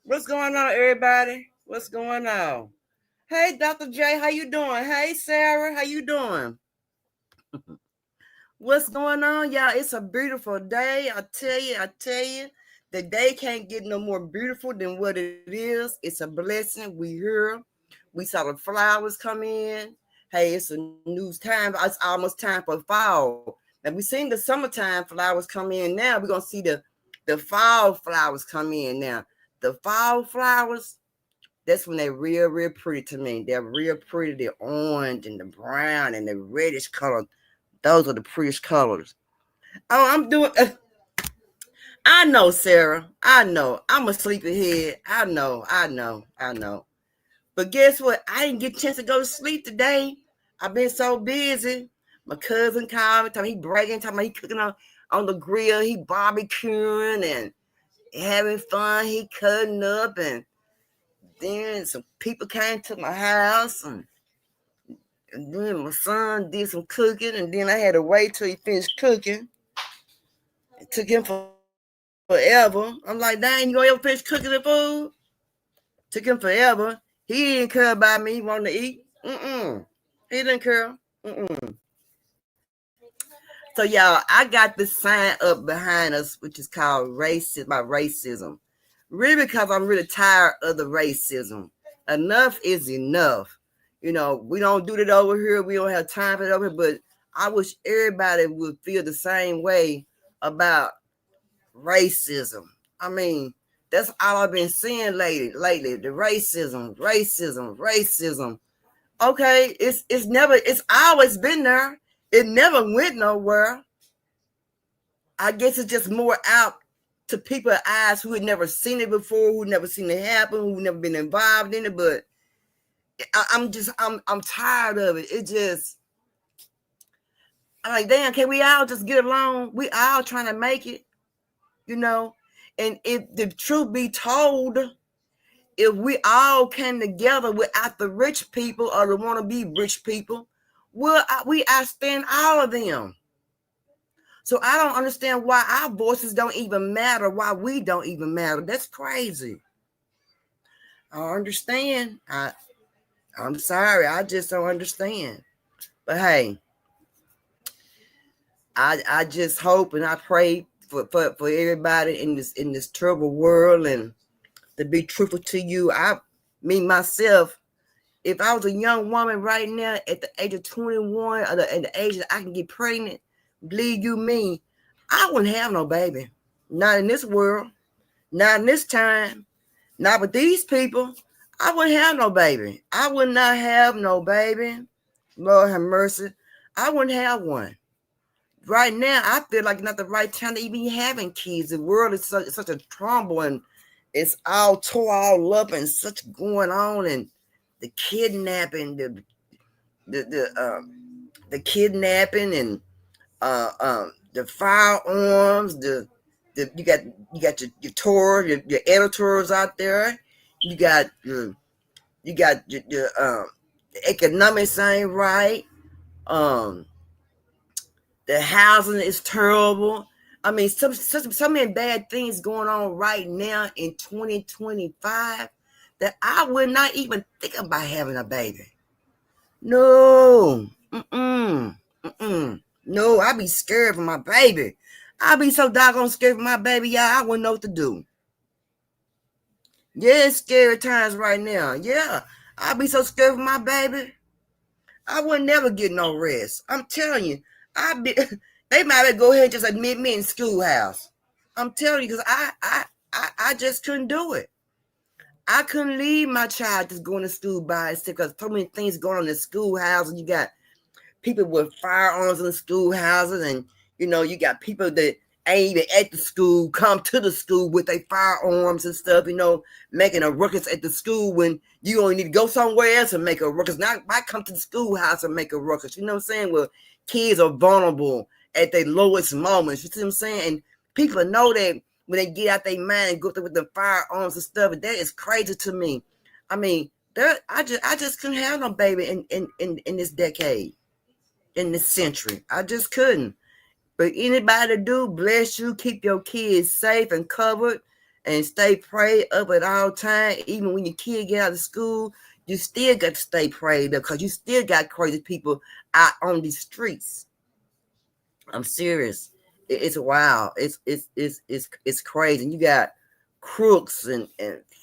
What's going on, everybody? What's going on? Hey, Dr. J, how you doing? Hey, Sarah, how you doing? What's going on, y'all? It's a beautiful day. I tell you, the day can't get no more beautiful than what it is. It's a blessing. We here. We saw the flowers come in. Hey, it's a new time. It's almost time for fall. And we seen the summertime flowers come in now. We're gonna see the fall flowers come in now. The fall flowers, that's when they're real pretty to me. They're real pretty. The orange and the brown and the reddish color. Those are the prettiest colors. Oh, I'm doing. I know, Sarah. I know. I'm a sleepyhead. I know. But guess what? I didn't get a chance to go to sleep today. I've been so busy. My cousin called me, talking he bragging, talking about he cooking on the grill, he barbecuing and having fun. He cutting up, and then some people came to my house, and then my son did some cooking, and then I had to wait till he finished cooking. It took him forever. I'm like, dang, you gonna ever finish cooking the food? Took him forever. He didn't care about me wanting to eat. He didn't care. So y'all, I got this sign up behind us, which is called racism. Really, because I'm really tired of the racism. Enough is enough. You know, we don't do that over here. We don't have time for it over here. But I wish everybody would feel the same way about racism. I mean, that's all I've been seeing lately. The racism. Okay, it's always been there. It never went nowhere. I guess it's just more out to people's eyes who had never seen it before, who never seen it happen, who never been involved in it. But I'm tired of it. It just, I'm like, damn, can we all just get along? We all trying to make it, you know? And if the truth be told, if we all came together without the rich people or the want to be rich people, we outspend all of them. So I don't understand why our voices don't even matter, why we don't even matter. That's crazy. I understand. I'm sorry. I just don't understand. But hey, I just hope and I pray for everybody in this terrible world, and to be truthful to you, me myself, if I was a young woman right now at the age of 21 or at the age that I can get pregnant, believe you me, I wouldn't have no baby. Not in this world, not in this time, not with these people. I wouldn't have no baby. I would not have no baby. Lord have mercy. I wouldn't have one. Right now, I feel like not the right time to even be having kids. The world is such a trouble, and it's all tore all up and such going on, and the kidnapping, the the um the kidnapping, and the firearms, the you got your tour, your editors out there. You got your the economics ain't right. Um, the housing is terrible. I mean, so many bad things going on right now in 2025 that I would not even think about having a baby. No. Mm-mm. Mm-mm. No, I be scared for my baby. I be so doggone scared for my baby, y'all. I wouldn't know what to do. Yeah, it's scary times right now. Yeah, I be so scared for my baby. I would never get no rest. I'm telling you, I be. They might have go ahead and just admit me in schoolhouse. I'm telling you, because I just couldn't do it. I couldn't leave my child just going to school by itself because so many things going on in the schoolhouse, and you got people with firearms in the schoolhouses, and you got people that ain't even at the school come to the school with their firearms and stuff, making a ruckus at the school when you only need to go somewhere else and make a ruckus. Not I come to the schoolhouse and make a ruckus. You know what I'm saying? Well, kids are vulnerable at their lowest moments. You see what I'm saying? And people know that when they get out their mind and go through with the firearms and stuff, and that is crazy to me. I mean, I just couldn't have no baby in this decade, in this century. I just couldn't. But anybody do, bless you, keep your kids safe and covered, and stay prayed up at all times. Even when your kid get out of school, you still got to stay prayed up because you still got crazy people out on these streets. I'm serious. It's wild. It's crazy. And you got crooks and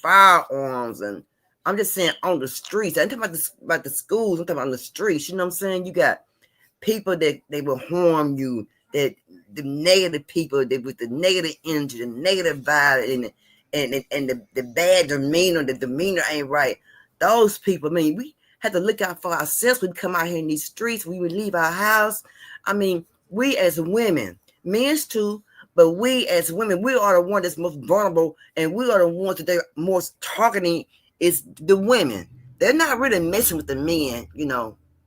firearms, and I'm just saying on the streets. I'm talking about the schools. I'm talking about on the streets. You know what I'm saying? You got people that they will harm you, that the negative people that with the negative energy, the negative vibe, and the bad demeanor, the demeanor ain't right. Those people, I mean, we have to look out for ourselves. We come out here in these streets, we would leave our house. I mean, we as women, men's too, but we as women, we are the one that's most vulnerable, and we are the ones that they're most targeting is the women. They're not really messing with the men,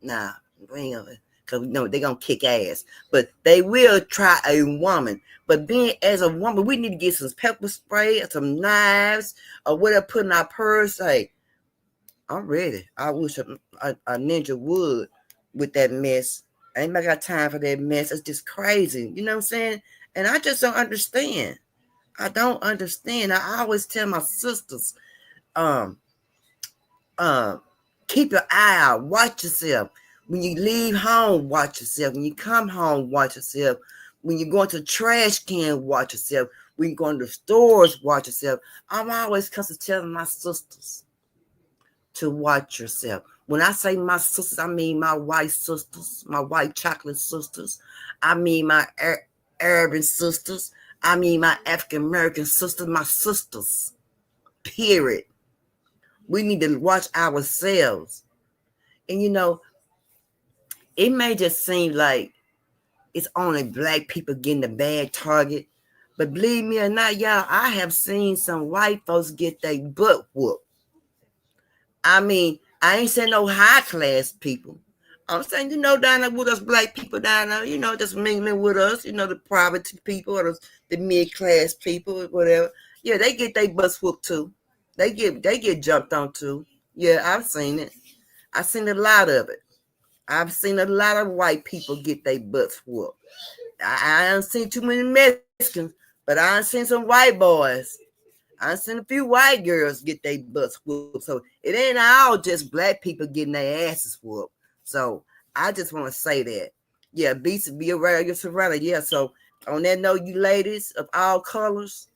nah, we ain't gonna, because they're gonna kick ass. But they will try a woman. But being as a woman, we need to get some pepper spray or some knives or whatever, put in our purse. Hey, I'm ready. I wish a ninja would with that mess. I ain't got time for that mess. It's just crazy. You know what I'm saying? And I just don't understand. I don't understand. I always tell my sisters, um, keep your eye out. Watch yourself. When you leave home, watch yourself. When you come home, watch yourself. When you go into the trash can, watch yourself. When you go into the stores, watch yourself. I'm always constantly telling my sisters to watch yourself. When I say my sisters, I mean my white sisters, my white chocolate sisters. I mean my Arabian sisters. I mean my African American sisters, my sisters. Period. We need to watch ourselves. And it may just seem like it's only black people getting the bad target. But believe me or not, y'all, I have seen some white folks get their butt whooped. I mean, I ain't saying no high class people. I'm saying, down there with us black people down there, just mingling with us, the poverty people or the mid class people or whatever. Yeah, they get their butts whooped too. They get jumped on too. Yeah, I've seen it. I've seen a lot of it. I've seen a lot of white people get their butts whooped. I haven't seen too many Mexicans, but I've seen some white boys. I seen a few white girls get their butts whooped. So it ain't all just black people getting their asses whooped. So I just want to say that. Yeah, be aware of your surroundings. Yeah, so on that note, you ladies of all colors,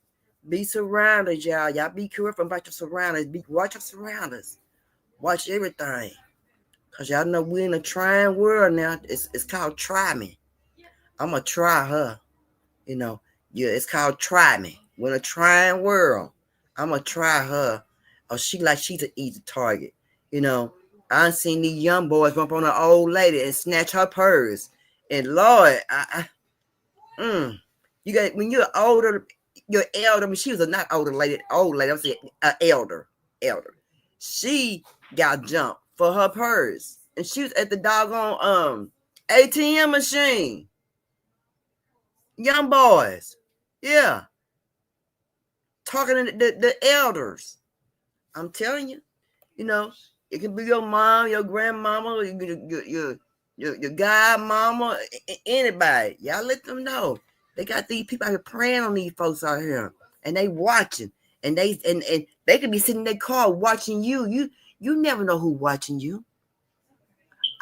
be surrounded, y'all. Y'all be careful about your surroundings. Watch your surroundings. Watch everything. Because y'all know we're in a trying world now. It's called try me. I'm going to try her. You know, yeah, it's called try me. We're in a trying world. I'm going to try her. Or she's an easy target. You know, I seen these young boys bump on an old lady and snatch her purse. And Lord, you got, when you're older, you're elder. I mean, she was a not older lady, old lady. I'm saying elder. She got jumped for her purse, and she was at the doggone ATM machine. Young boys, yeah, talking to the elders. I'm telling you, you know, it can be your mom, your grandmama, your godmama, anybody. Y'all let them know. They got these people out here preying on these folks out here, and they watching, and they could be sitting in their car watching you. You never know who watching you.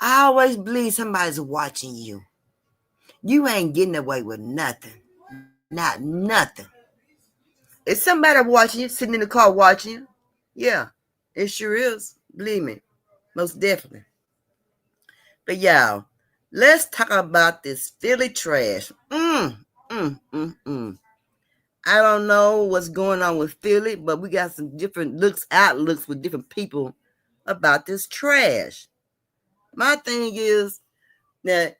I always believe somebody's watching you. You ain't getting away with nothing, not nothing. It's somebody watching you, sitting in the car watching you. Yeah, it sure is. Believe me, most definitely. But y'all, let's talk about this Philly trash. I don't know what's going on with Philly, but we got some different outlooks with different people about this trash. My thing is that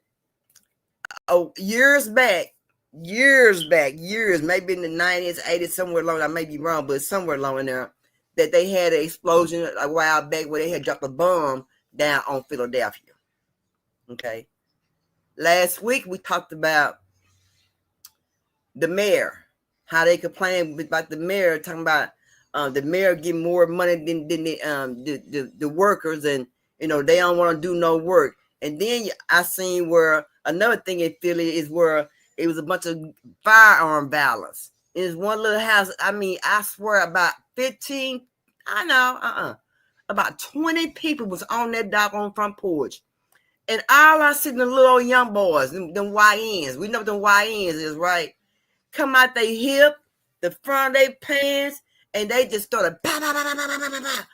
years back, maybe in the 90s, 80s, somewhere along, I may be wrong, but somewhere along in there, that they had an explosion a while back where they had dropped a bomb down on Philadelphia. Okay. Last week we talked about the mayor, how they complain about the mayor, talking about the mayor getting more money than the workers, and you know they don't want to do no work. And then I seen where another thing in Philly is where it was a bunch of firearm violence. It's one little house. I mean, I swear about 15. I know, about 20 people was on that doggone front porch. And all I see the little young boys, them YNs. We know what them YNs is, right? Come out they hip, the front of their pants, and they just started bah, bah, bah, bah, bah, bah, bah, bah.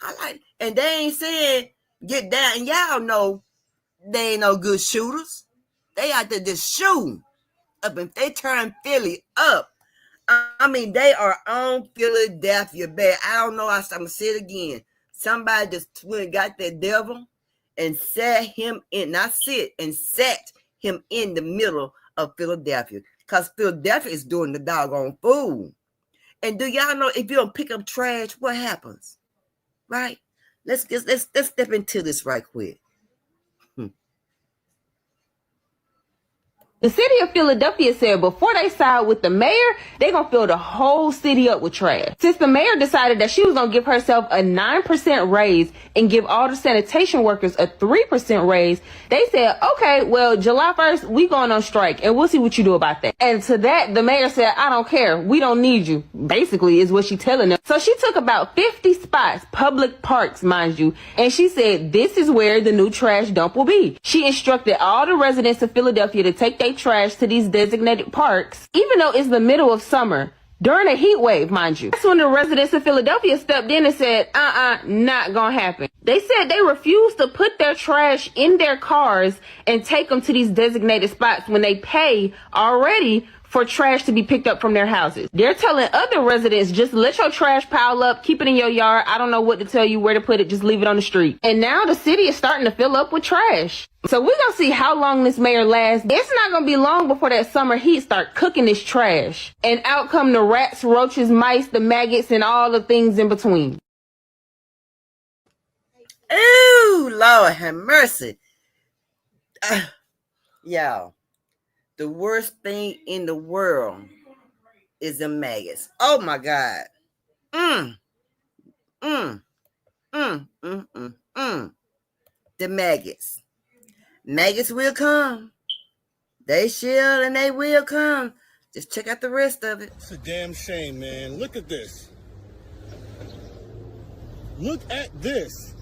I like, and they ain't saying get down. And y'all know they ain't no good shooters. They out there just shooting up, and they turn Philly up. I mean, they are on Philadelphia bad. I don't know. I'm gonna say it again. Somebody just got that devil and sat him in. Not sit and sat him in the middle of Philadelphia, because Philadelphia is doing the doggone fool. And do y'all know if you don't pick up trash, what happens? Right? Let's step into this right quick. The city of Philadelphia said before they side with the mayor, they gonna fill the whole city up with trash. Since the mayor decided that she was gonna give herself a 9% raise and give all the sanitation workers a 3% raise, they said, okay, well, July 1st, we going on strike and we'll see what you do about that. And to that, the mayor said, I don't care. We don't need you. Basically is what she telling them. So she took about 50 spots, public parks, mind you, and she said, this is where the new trash dump will be. She instructed all the residents of Philadelphia to take their trash to these designated parks, even though it's the middle of summer, during a heat wave, mind you. That's when the residents of Philadelphia stepped in and said, not gonna happen. They said they refused to put their trash in their cars and take them to these designated spots when they pay already for trash to be picked up from their houses. They're telling other residents, just let your trash pile up, keep it in your yard. I don't know what to tell you, where to put it, just leave it on the street. And now the city is starting to fill up with trash. So we're gonna see how long this mayor lasts. It's not gonna be long before that summer heat start cooking this trash. And out come the rats, roaches, mice, the maggots, and all the things in between. Ooh, Lord have mercy. Y'all, the worst thing in the world is the maggots. Oh my God. The maggots. Maggots will come. They shall and they will come. Just check out the rest of it. It's a damn shame, man. Look at this. Look at this.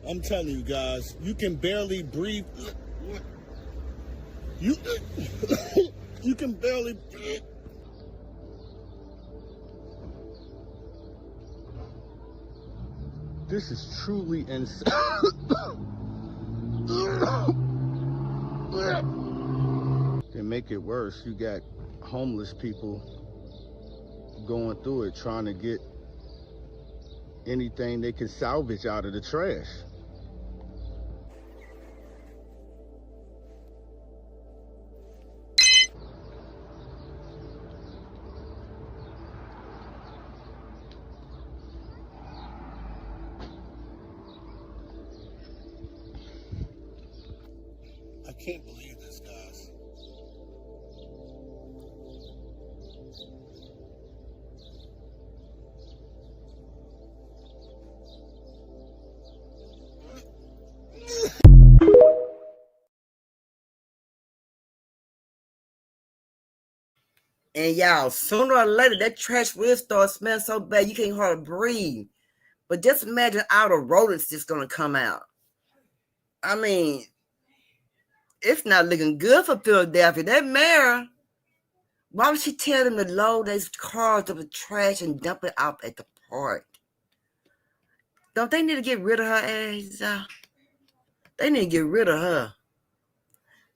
I'm telling you guys, you can barely breathe. You you can barely breathe. This is truly insane. To make it worse, you got homeless people going through it trying to get anything they can salvage out of the trash. I can't believe this, guys. And y'all, sooner or later, that trash will start smelling so bad you can't hardly breathe. But just imagine all the rodents that's going to come out. I mean, it's not looking good for Philadelphia. That mayor, why would she tell them to load those cars of the trash and dump it out at the park? Don't they need to get rid of her ass? They need to get rid of her.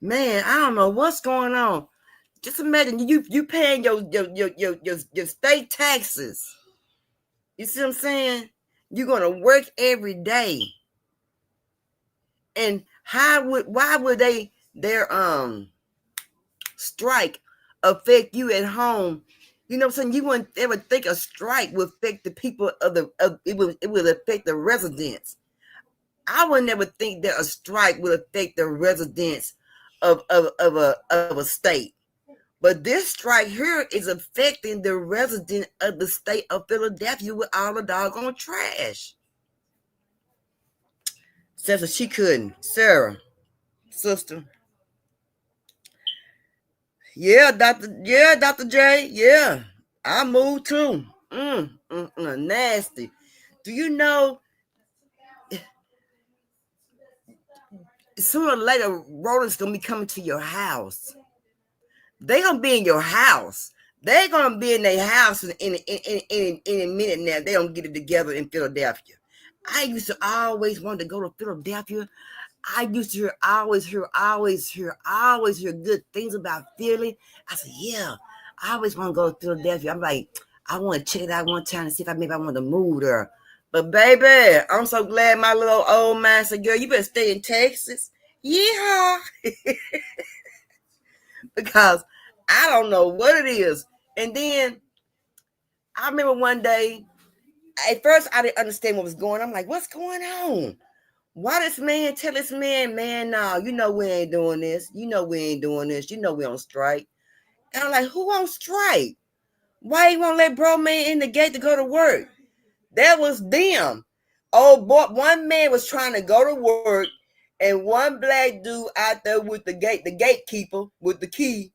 Man, I don't know what's going on. Just imagine you paying your state taxes. You see what I'm saying? You're gonna work every day. And why would their strike affect you at home? You know what I'm saying? You wouldn't ever think a strike would affect the people it would affect the residents. I would never think that a strike would affect the residents of a state. But this strike here is affecting the resident of the state of Philadelphia with all the doggone trash. Says that she couldn't. Sarah, sister. Yeah, Dr. J. Yeah, I moved too. Nasty. Do you know? Sooner or later, rodents gonna be coming to your house. They gonna be in your house. They gonna be in their house in a minute now. They don't get it together in Philadelphia. I used to always want to go to Philadelphia. I used to always hear good things about Philly. I said, yeah, I always want to go to Philadelphia. I'm like, I want to check it out one time to see if maybe I want to move there. But baby, I'm so glad my little old man said, girl, you better stay in Texas. Yeah. Because I don't know what it is. And then I remember one day, at first I didn't understand what was going on. I'm like, what's going on? Why this man tell this man, no, you know we ain't doing this. You know we ain't doing this. You know we on strike. And I'm like, who on strike? Why you won't let bro man in the gate to go to work? That was them. Oh boy, one man was trying to go to work, and one black dude out there with the gatekeeper with the key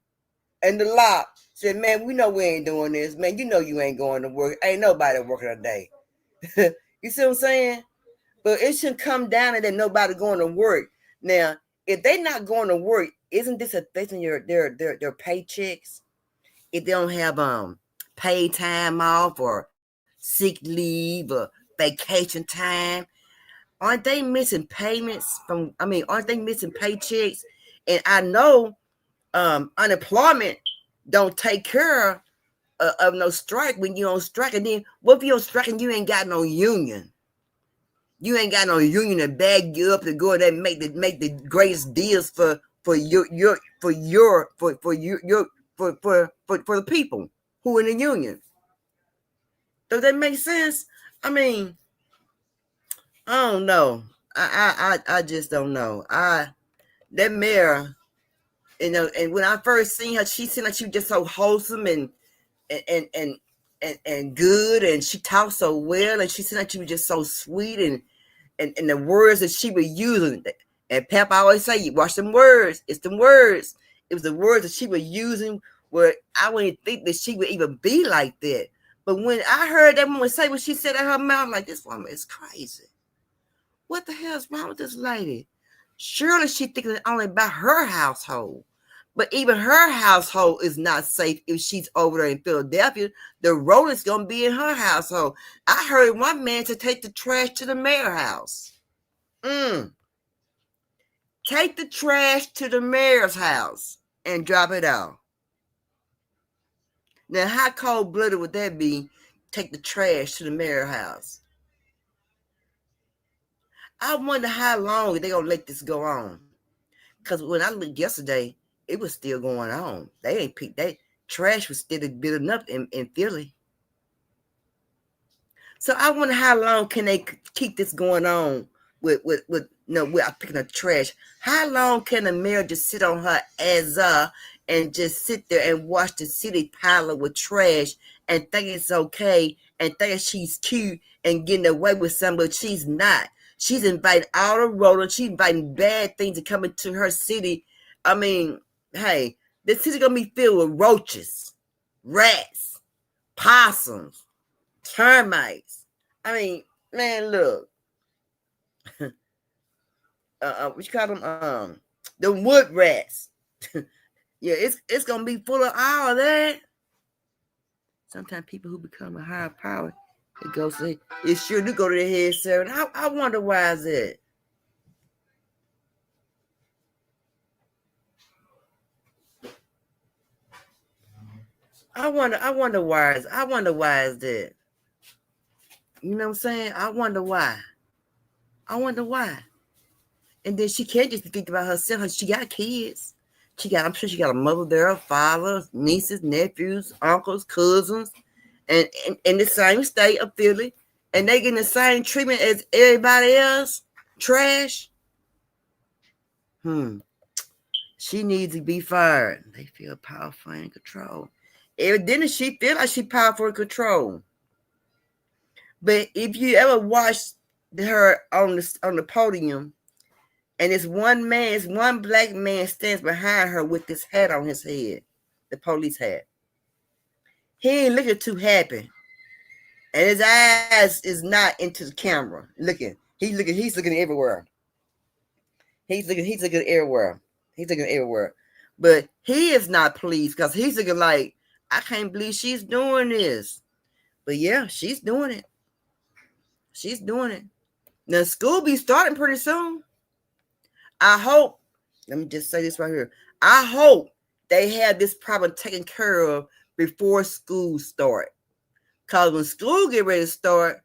and the lock said, man, we know we ain't doing this. Man, you know you ain't going to work. Ain't nobody working today. You see what I'm saying? But it shouldn't come down to that nobody going to work. Now, if they not going to work, isn't this affecting their paychecks? If they don't have paid time off or sick leave or vacation time, aren't they missing payments aren't they missing paychecks? And I know unemployment don't take care of no strike when you're on strike. And then what if you're on strike and you ain't got no union? You ain't got no union to bag you up to go there and make the greatest deals for the people who in the union. Does that make sense? I mean, I don't know. I just don't know. That mayor, and when I first seen her, she seemed like she was just so wholesome and and and and good, and she talked so well, and she seemed like she was just so sweet, and the words that she was using. And Pep always say, "You watch them words. It's them words." It was the words that she was using where I wouldn't think that she would even be like that. But when I heard that woman say what she said in her mouth, I'm like, this woman is crazy. What the hell is wrong with this lady? Surely she thinking only about her household. But even her household is not safe if she's over there in Philadelphia. The rodent's going to be in her household. I heard one man to take the trash to the mayor's house. Take the trash to the mayor's house and drop it off. Now, how cold-blooded would that be? Take the trash to the mayor's house. I wonder how long they're going to let this go on. Because when I looked yesterday, it was still going on. They ain't picked that trash was still building up in Philly. So I wonder how long can they keep this going on with without picking up trash. How long can the mayor just sit on her ass and just sit there and watch the city pile up with trash and think it's okay and think she's cute and getting away with something, but she's not. She's inviting all the rodents. She's inviting bad things to come into her city. I mean, hey, the city's gonna be filled with roaches, rats, possums, termites. I mean, man, look. What you call them? The wood rats. Yeah, it's gonna be full of all that. Sometimes people who become a higher power, it goes to it sure do go to the head, sir. And I wonder why is it. I wonder why is that. You know what I'm saying? I wonder why. And then she can't just think about herself. She got kids. I'm sure she got a mother there, a father, nieces, nephews, uncles, cousins, and in the same state of Philly, and they getting the same treatment as everybody else. Trash. She needs to be fired. They feel powerful and in control. Evidently, she feel like she powerful and control. But if you ever watched her on the podium, and it's one black man stands behind her with this hat on his head, the police hat. He ain't looking too happy. And his eyes is not into the camera looking. He's looking everywhere. He's looking everywhere. But he is not pleased because he's looking like, I can't believe she's doing this. But yeah, she's doing it. Now school be starting pretty soon. I hope, let me just say this right here. I hope they have this problem taken care of before school start. Because when school get ready to start,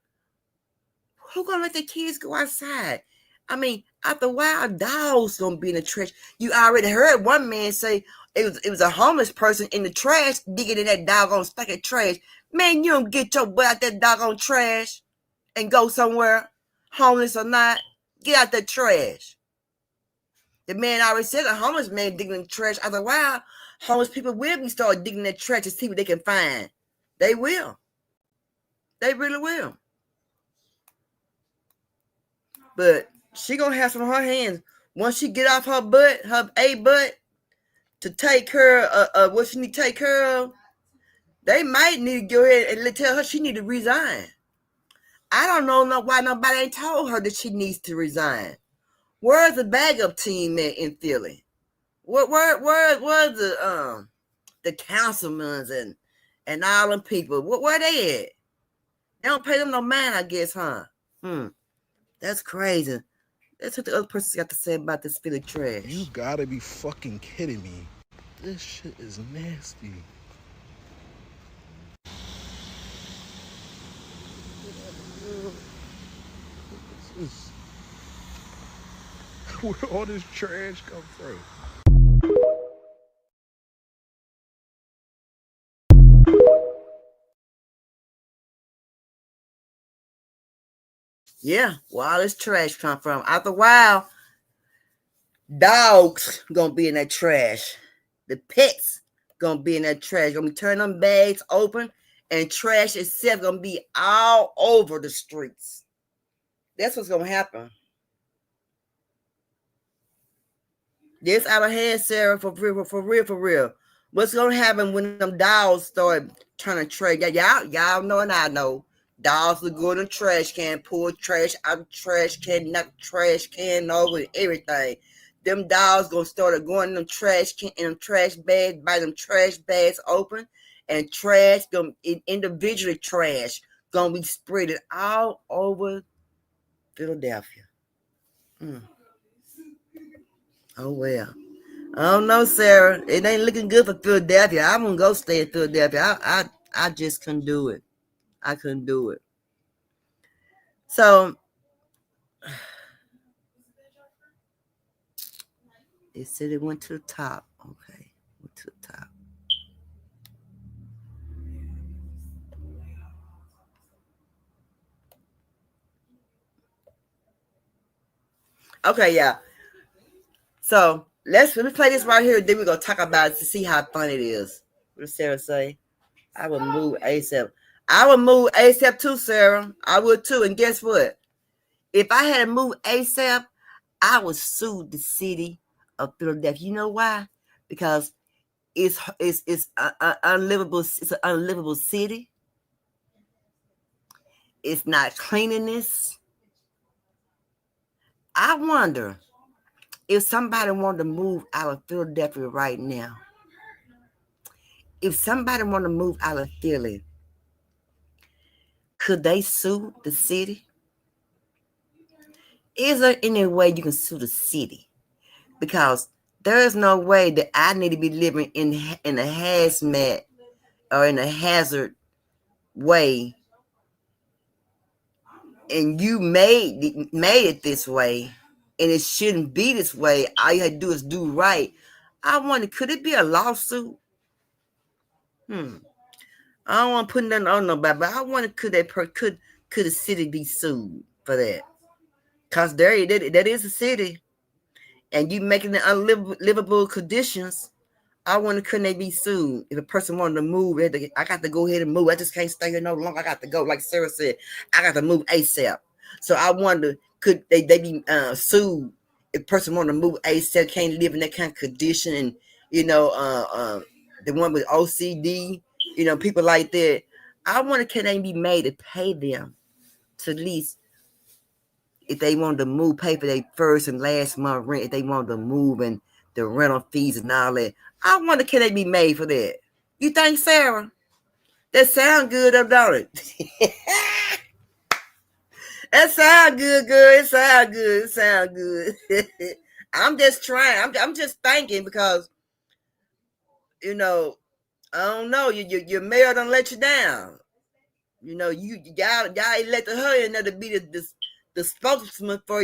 who gonna let the kids go outside? I mean, after a while, dogs gonna be in the trash. You already heard one man say it was a homeless person in the trash digging in that doggone stack of trash. Man, you don't get your butt out that doggone trash and go somewhere, homeless or not. Get out that trash. The man already said a homeless man digging in the trash. After a while, homeless people will be start digging that trash to see what they can find. They will. They really will. But she gonna have some on her hands once she get off her butt, to take care of what she need to take care of. They might need to go ahead and tell her she need to resign. I don't know why nobody ain't told her that she needs to resign. Where's the backup team at in Philly? Where's the councilmen and all them people? Where they at? They don't pay them no mind, I guess, huh? That's crazy. That's what the other person's got to say about this Philly trash. You gotta be fucking kidding me. This shit is nasty. Where all this trash come from? Yeah, where all this trash come from. After a while, dogs gonna be in that trash. The pets gonna be in that trash. Gonna be turning them bags open, and trash itself gonna be all over the streets. That's what's gonna happen. This out of hand, Sarah, for real, for real, for real. What's gonna happen when them dogs start turning trash? Y'all know, and I know. Dogs will go in the trash can, pull trash out of the trash can, knock the trash can over and everything. Them dogs gonna start going in them trash can, in them trash bags, by them trash bags open, and trash gonna individually trash gonna be spread all over Philadelphia. Mm. Oh well. I don't know, Sarah. It ain't looking good for Philadelphia. I won't go stay in Philadelphia. I just couldn't do it. I couldn't do it. So it said it went to the top. Okay, went to the top. Okay, yeah. So let me play this right here. Then we're gonna talk about it to see how fun it is. What does Sarah say? I would move ASAP. I would move ASAP too, Sarah. I would too. And guess what? If I had to move ASAP, I would sue the city of Philadelphia. You know why? Because it's unlivable. It's an unlivable city. It's not cleanliness. I wonder if somebody wanted to move out of Philadelphia right now. If somebody wanted to move out of Philly, could they sue the city? Is there any way you can sue the city? Because there is no way that I need to be living in a hazmat or in a hazard way, and you made it this way, and it shouldn't be this way. All you had to do is do right. I wonder, could it be a lawsuit? I don't want to put nothing on nobody, but I wonder, could the city be sued for that? Cause that is a city, and you making it unlivable conditions. I wonder, couldn't they be sued if a person wanted to move? I got to go ahead and move. I just can't stay here no longer. I got to go. Like Sarah said, I got to move ASAP. So I wonder, could they be sued if a person wanted to move ASAP, can't live in that kind of condition, and the one with OCD, people like that. I wonder, can they be made to pay them to at least, if they wanted to move, pay for their first and last month rent, if they wanted to move and the rental fees and all that. I wonder, can they be made for that? You think, Sarah? That sound good, don't it? That sound good, girl. It sound good. It sound good. I'm just trying. I'm just thinking because, I don't know. Your mayor don't let you down. Y'all elected her in there to be the spokesman for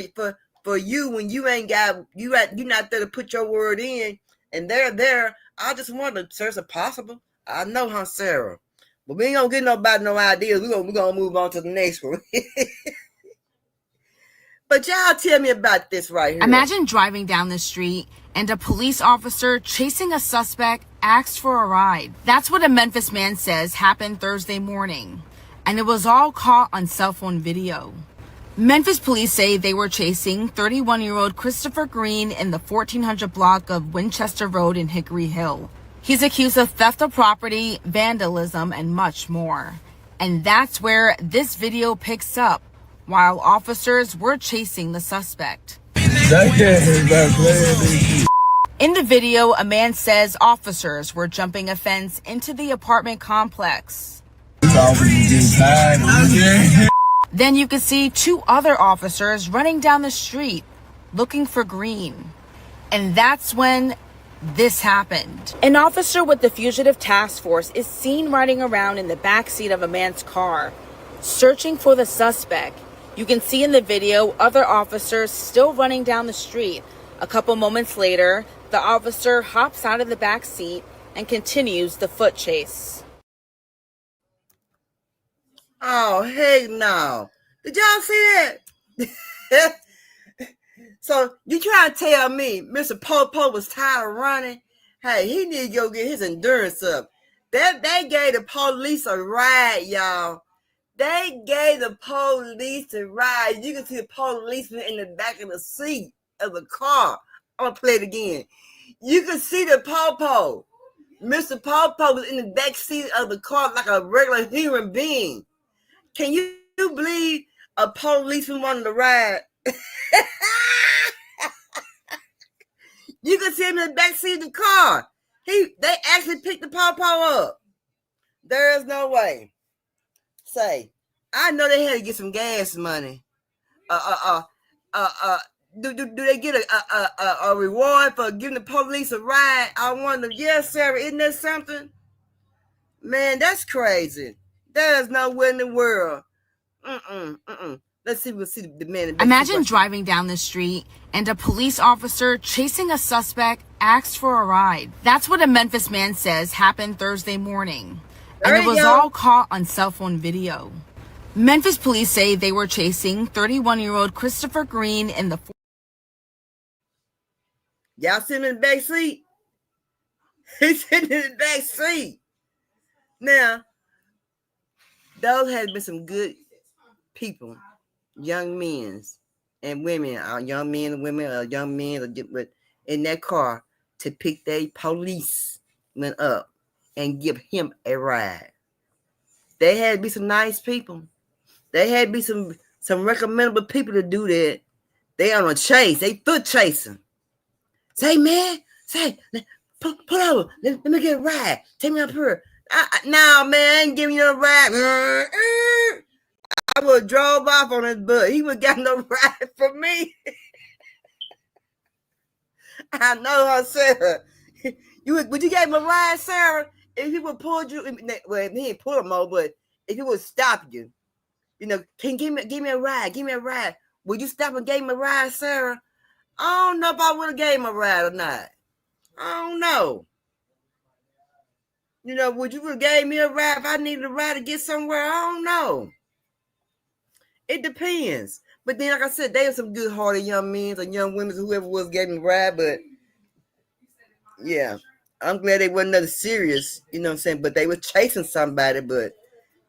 you when you ain't got you're not there to put your word in, and they're there. I just wonder, sir, is it possible? I know, huh, Sarah? But we ain't gonna get nobody no ideas. We're gonna move on to the next one. But y'all tell me about this right here. Imagine driving down the street and a police officer chasing a suspect asks for a ride. That's what a Memphis man says happened Thursday morning, and it was all caught on cell phone video. Memphis police say they were chasing 31-year-old Christopher Green in the 1400 block of Winchester Road in Hickory Hill. He's accused of theft of property, vandalism, and much more. And that's where this video picks up, while officers were chasing the suspect. In the video, a man says officers were jumping a fence into the apartment complex. Then you can see two other officers running down the street looking for Green. And that's when this happened. An officer with the Fugitive Task Force is seen riding around in the backseat of a man's car, searching for the suspect. You can see in the video other officers still running down the street. A couple moments later, the officer hops out of the back seat and continues the foot chase. Oh, heck no. Did y'all see that? So you trying to tell me Mr. Popo was tired of running? Hey, he need to go get his endurance up. They gave the police a ride, y'all. They gave the police a ride. You can see the policeman in the back of the seat of the car. I'm gonna play it again. You can see the Popo. Mr. Popo was in the back seat of the car like a regular human being. Can you believe a policeman wanted to ride? You can see him in the back seat of the car. They actually picked the Popo up. There's no way. Say, I know they had to get some gas money. Do they get a reward for giving the police a ride? I wonder. Yes, Sarah, isn't that something? Man, that's crazy. There's no way in the world. Let's see. We'll see the man. Imagine driving down the street and a police officer chasing a suspect asked for a ride. That's what a Memphis man says happened Thursday morning. And it was all caught on cell phone video. Memphis police say they were chasing 31-year-old Christopher Green in the... Y'all sitting in the back seat? He's sitting in the back seat. Now, those have been some good people, young men and women, young men and women, young men in that car to pick their policeman up and give him a ride. They had to be some nice people. They had to be some recommendable people to do that. They on a chase. They foot chasing. Say, man, pull over. Let me get a ride. Take me up here. No, man, I ain't giving you a ride. I would have drove off on his butt. He would got no ride from me. I know her, Sarah. Would you give him a ride, Sarah? If he would pull you, well, he ain't pull him over, but if he would stop you, can give me a ride, would you stop and give him a ride, Sarah? I don't know if I would have gave him a ride or not. I don't know. Would you have gave me a ride if I needed a ride to get somewhere? I don't know. It depends. But then, like I said, they have some good-hearted young men or young women, whoever was gave me a ride. But yeah, I'm glad they wasn't nothing serious. You know what I'm saying? But they were chasing somebody. But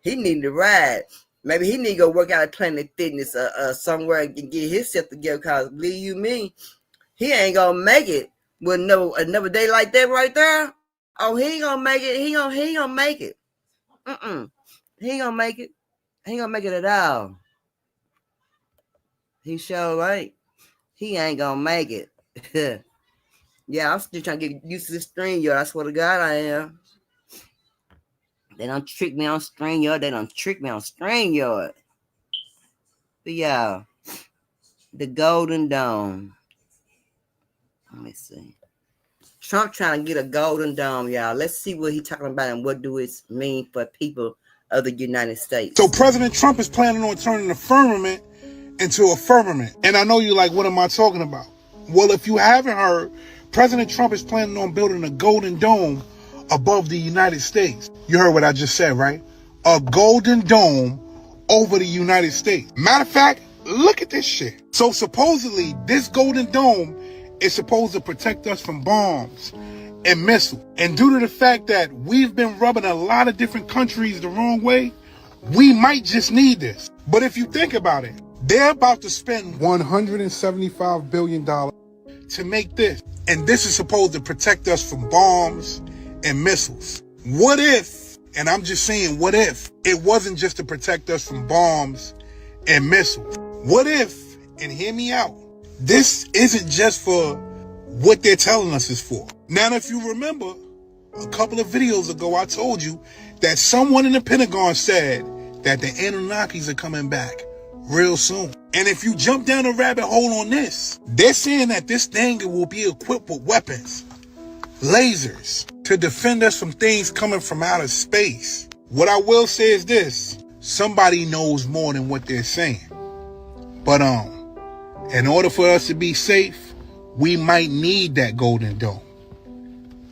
he needed a ride. Maybe he need to go work out at Planet Fitness somewhere and get himself together. Because believe you me, he ain't gonna make it with another day like that right there. Oh, he ain't gonna make it. He ain't gonna make it. He ain't gonna make it. He ain't gonna make it at all. He sure ain't. He ain't gonna make it. Yeah, I'm still trying to get used to this StreamYard. I swear to God, I am. They don't trick me on StreamYard. They don't trick me on StreamYard. But yeah, the Golden Dome. Let me see. Trump trying to get a Golden Dome, y'all. Let's see what he's talking about and what do it mean for people of the United States. So President Trump is planning on turning the firmament into a firmament. And I know you're like, what am I talking about? Well, if you haven't heard, President Trump is planning on building a Golden Dome above the United States. You heard what I just said, right? A Golden Dome over the United States. Matter of fact, look at this shit. So supposedly this Golden Dome is supposed to protect us from bombs and missiles. And due to the fact that we've been rubbing a lot of different countries the wrong way, we might just need this. But if you think about it, they're about to spend $175 billion to make this. And this is supposed to protect us from bombs and missiles. What if, and I'm just saying, what if it wasn't just to protect us from bombs and missiles? What if, and hear me out, this isn't just for what they're telling us is for. Now, if you remember, a couple of videos ago, I told you that someone in the Pentagon said that the Anunnakis are coming back real soon. And if you jump down a rabbit hole on this, they're saying that this thing will be equipped with weapons, lasers, to defend us from things coming from outer space. What I will say is this: somebody knows more than what they're saying. But in order for us to be safe, we might need that Golden Dome.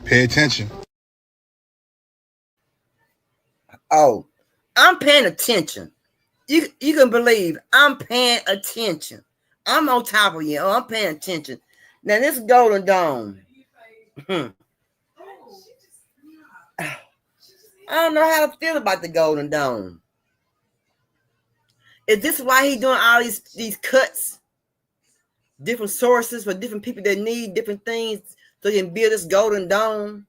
Pay attention. Oh, I'm paying attention. You can believe I'm paying attention. I'm on top of you. Oh, I'm paying attention. Now this Golden Dome. I don't know how to feel about the Golden Dome. Is this why he doing all these cuts? Different sources for different people that need different things so he can build this Golden Dome?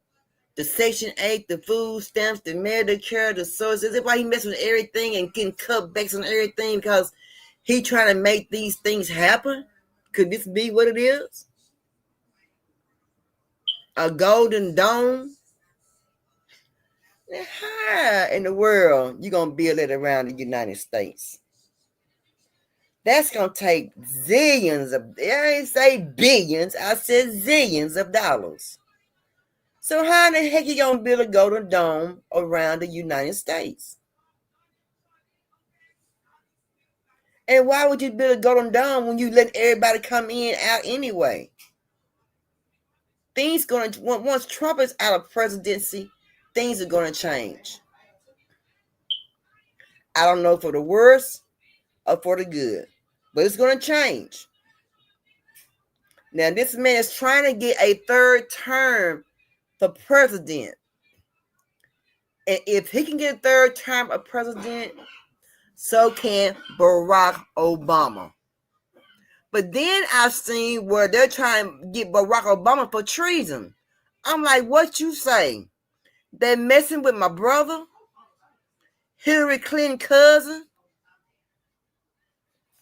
The Section 8, the food stamps, the Medicare, the sources. Is it why he messing with everything and getting cutbacks on everything because he trying to make these things happen? Could this be what it is? A Golden Dome? How in the world you gonna build it around the United States? That's gonna take zillions of, I didn't say billions, I said zillions of dollars. So how in the heck you gonna build a Golden Dome around the United States? And why would you build a Golden Dome when you let everybody come in out anyway? Things gonna, once Trump is out of presidency, things are gonna change. I don't know for the worse or for the good, but it's gonna change. Now this man is trying to get a third term for president. And if he can get a third term of president, so can Barack Obama. But then I've seen where they're trying to get Barack Obama for treason. I'm like, what you say? They're messing with my brother, Hillary Clinton's cousin,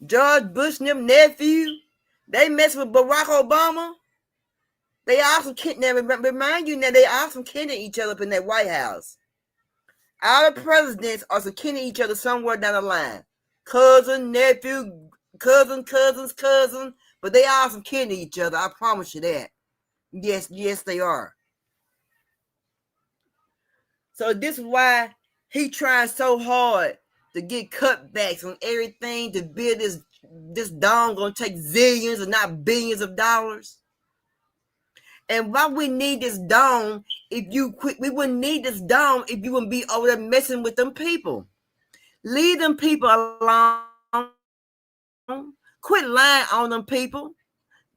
George Bush's nephew. They mess with Barack Obama. They also remind you that they also killing each other up in that White House. All the presidents are killing each other somewhere down the line. Cousin, nephew, cousin. But they are some killing each other. I promise you that. Yes, they are. So this is why he trying so hard to get cutbacks on everything to build this dome gonna take zillions and not billions of dollars. And why we need this dome if you quit? We wouldn't need this dome if you wouldn't be over there messing with them people. Leave them people alone. Quit lying on them people.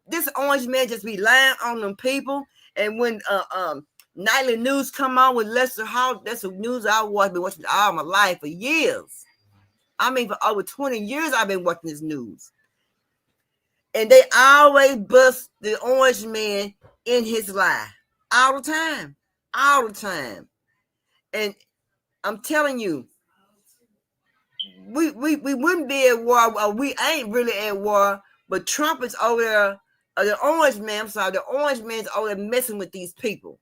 This orange man just be lying on them people. And when nightly news come on with Lester Holt, that's the news I watch. Been watching all my life for years. I mean, for over 20 years, I've been watching this news. And they always bust the orange man in his lie. All the time. And I'm telling you, we wouldn't be at war. We ain't really at war, but Trump is over there. The orange man's over there messing with these people.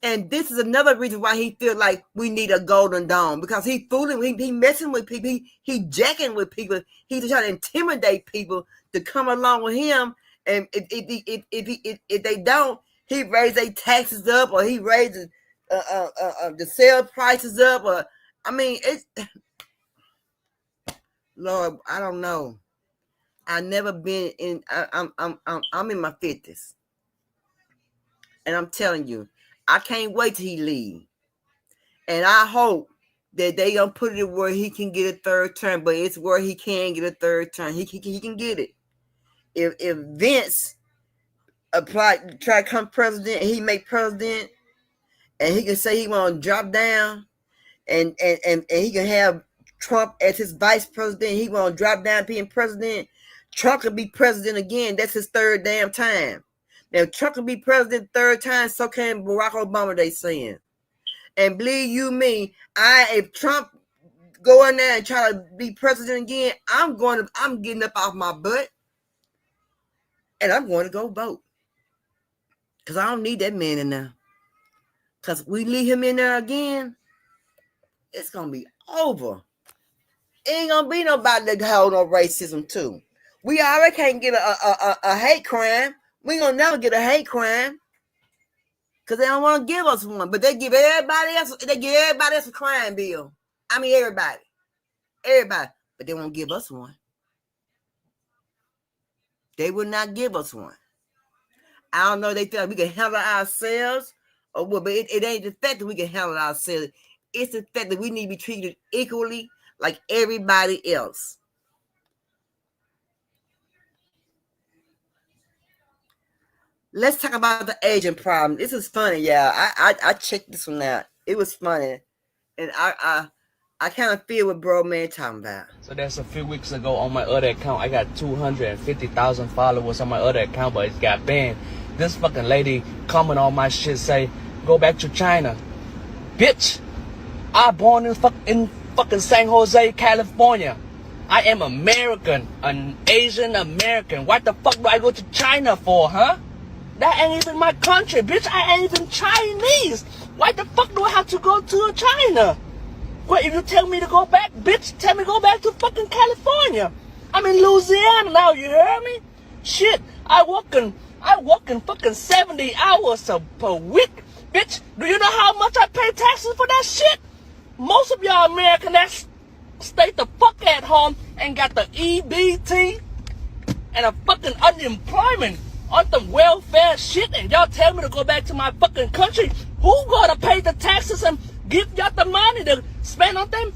And this is another reason why he feels like we need a Golden Dome, because he fooling, he messing with people, he jacking with people, he's trying to intimidate people to come along with him. And if they don't, he raises their taxes up, or he raises the sale prices up, or I mean, it's Lord, I don't know. I never been in. I'm in my 50s, and I'm telling you, I can't wait till he leave. And I hope that they gonna put it where he can get a third term, but it's where he can get a third term. He can get it. If Vince try to come president, and he make president, and he can say he want to drop down, and he can have Trump as his vice president. He want to drop down being president. Trump can be president again. That's his third damn time. Now Trump can be president third time, so can Barack Obama. They saying, and believe you me, if Trump go in there and try to be president again, I'm getting up off my butt, and I'm going to go vote, because I don't need that man in there. Because we leave him in there again, it's gonna be over. Ain't gonna be nobody that hold no racism too. We already can't get a hate crime. We ain't gonna never get a hate crime, because they don't want to give us one. But they give everybody else. They give everybody else a crime bill. I mean, everybody, but they won't give us one. They will not give us one. I don't know. They feel like we can handle ourselves, or what? But it ain't the fact that we can handle ourselves. It's the fact that we need to be treated equally, like everybody else. Let's talk about the Asian problem. This is funny, yeah. I checked this one out. It was funny, and I kind of feel what bro man talking about. So that's a few weeks ago on my other account. I got 250,000 followers on my other account, but it got banned. This fucking lady comment on my shit say, go back to China. Bitch, I born in fucking San Jose, California. I am American, an Asian American. What the fuck do I go to China for, huh? That ain't even my country, bitch. I ain't even Chinese. Why the fuck do I have to go to China? Well, if you tell me to go back, bitch, tell me to go back to fucking California. I'm in Louisiana now, you hear me? Shit, I work in fucking 70 hours per week. Bitch, do you know how much I pay taxes for that shit? Most of y'all American that stay the fuck at home and got the EBT and a fucking unemployment on the welfare shit, and y'all tell me to go back to my fucking country. Who gonna pay the taxes and give y'all the money to spend on them?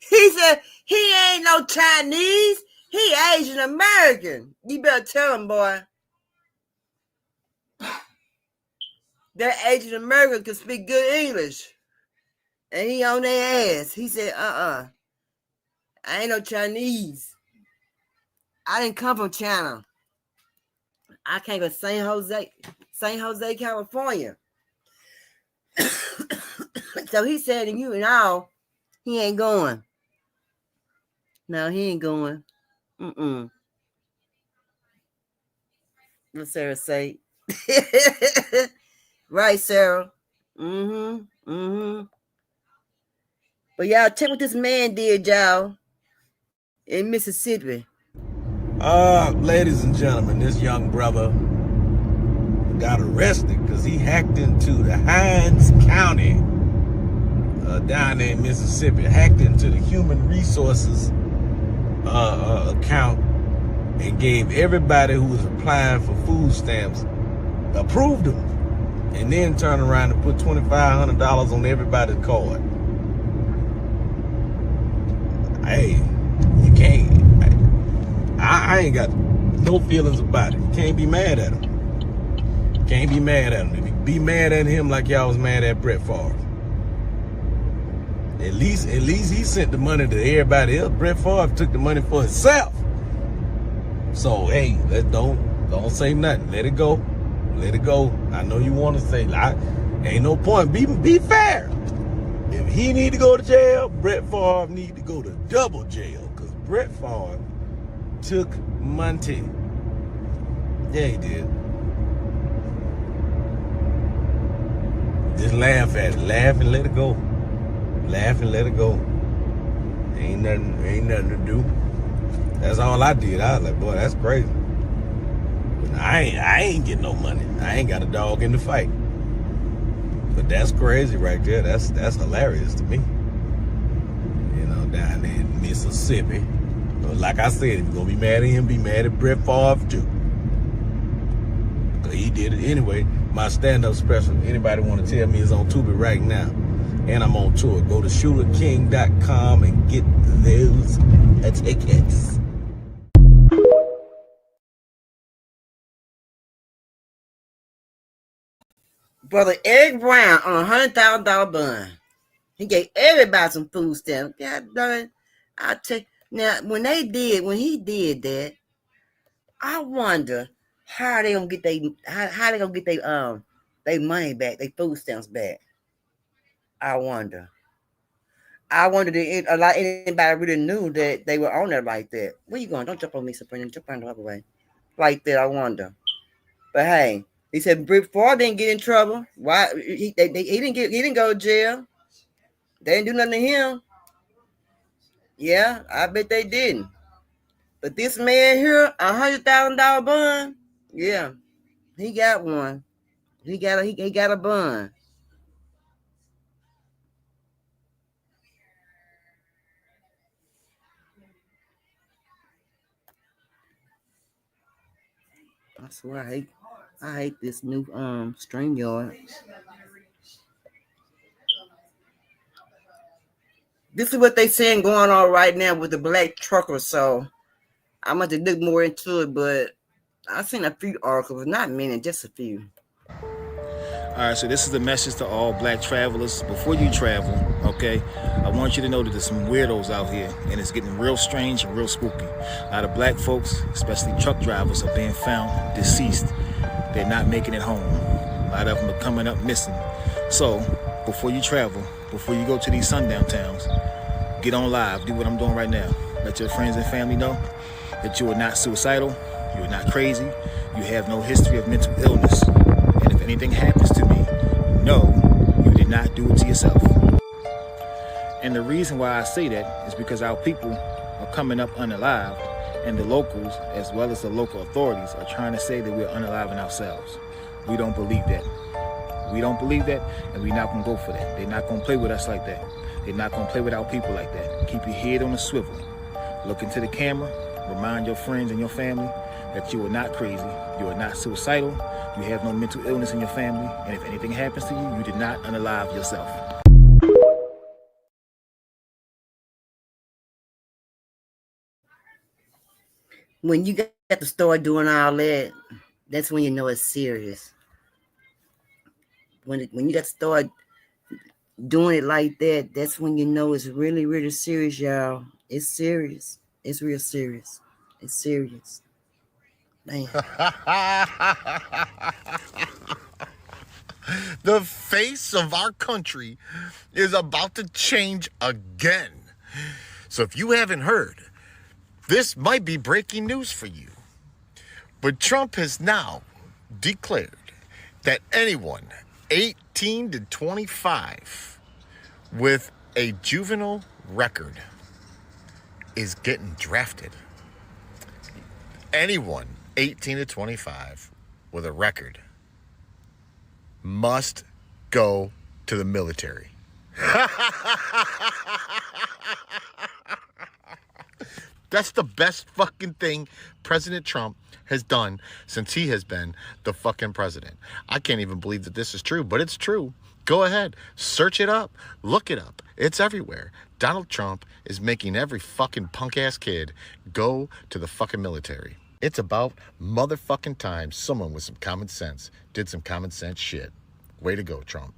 He said he ain't no Chinese. He Asian American. You better tell him, boy. That Asian American can speak good English. And he on their ass. He said, I ain't no Chinese. I didn't come from China. I came from San Jose, California. So he said, and you and all, he ain't going. No, he ain't going. What Sarah say? Right, Sarah. But y'all, check what this man did, y'all, in Mississippi. Ladies and gentlemen, this young brother got arrested because he hacked into the Hines County down there in Mississippi, hacked into the human resources account and gave everybody who was applying for food stamps, approved them, and then turned around and put $2,500 on everybody's card. Hey, you can't. I ain't got no feelings about it. You can't be mad at him. Can't be mad at him. If you be mad at him like y'all was mad at Brett Favre. At least he sent the money to everybody else. Brett Favre took the money for himself. So hey, don't say nothing. Let it go. Let it go. I know you want to say, ain't no point. Be fair. If he need to go to jail, Brett Favre need to go to double jail, because Brett Favre took money. Yeah, he did. Just laugh at it. Laugh and let it go. Laugh and let it go. Ain't nothing to do. That's all I did. I was like, boy, that's crazy. But I ain't getting no money. I ain't got a dog in the fight. But that's crazy right there. That's hilarious to me. You know, down there in Mississippi. But like I said, if you're gonna be mad at him, be mad at Brett Favre too. Cause he did it anyway. My stand-up special, anybody want to tell me, is on Tubi right now. And I'm on tour. Go to shooterking.com and get those tickets. Brother Eric Brown on $100,000 bond. He gave everybody some food stamps. God darn, I tell you. Now, when he did that, I wonder how they gonna get their money back, their food stamps back. I wonder. Did anybody really knew that they were on there like that. Where you going? Don't jump on me, Sabrina. Jump on the other way. Like that, I wonder. But hey, he said Brett Favre didn't get in trouble. Why? He didn't go to jail. They didn't do nothing to him. Yeah, I bet they didn't. But this man here, $100,000 bond. Yeah, he got one. He got a bond. That's why I hate this new string yard. This is what they saying going on right now with the black truckers. So I'm going to look more into it, but I've seen a few articles, not many, just a few. All right, so this is the message to all black travelers. Before you travel, okay, I want you to know that there's some weirdos out here, and it's getting real strange and real spooky. A lot of black folks, especially truck drivers, are being found deceased. They're not making it home. A lot of them are coming up missing. So, before you travel, before you go to these sundown towns, get on live, do what I'm doing right now. Let your friends and family know that you are not suicidal, you are not crazy, you have no history of mental illness. And if anything happens to me, no, you did not do it to yourself. And the reason why I say that is because our people are coming up unalived, and the locals, as well as the local authorities, are trying to say that we're unaliving ourselves. We don't believe that. We don't believe that, and we're not going to go for that. They're not going to play with us like that. They're not going to play with our people like that. Keep your head on the swivel. Look into the camera. Remind your friends and your family that you are not crazy. You are not suicidal. You have no mental illness in your family. And if anything happens to you, you did not unalive yourself. When you got to start doing all that, that's when you know it's serious. When you got to start doing it like that, that's when you know it's really, really serious, y'all. It's serious. It's real serious. It's serious. Man. The face of our country is about to change again. So if you haven't heard, this might be breaking news for you. But Trump has now declared that anyone 18 to 25 with a juvenile record is getting drafted. Anyone 18 to 25 with a record must go to the military. That's the best fucking thing President Trump has done since he has been the fucking president. I can't even believe that this is true, but it's true. Go ahead, search it up, look it up. It's everywhere. Donald Trump is making every fucking punk ass kid go to the fucking military. It's about motherfucking time someone with some common sense did some common sense shit. Way to go, Trump.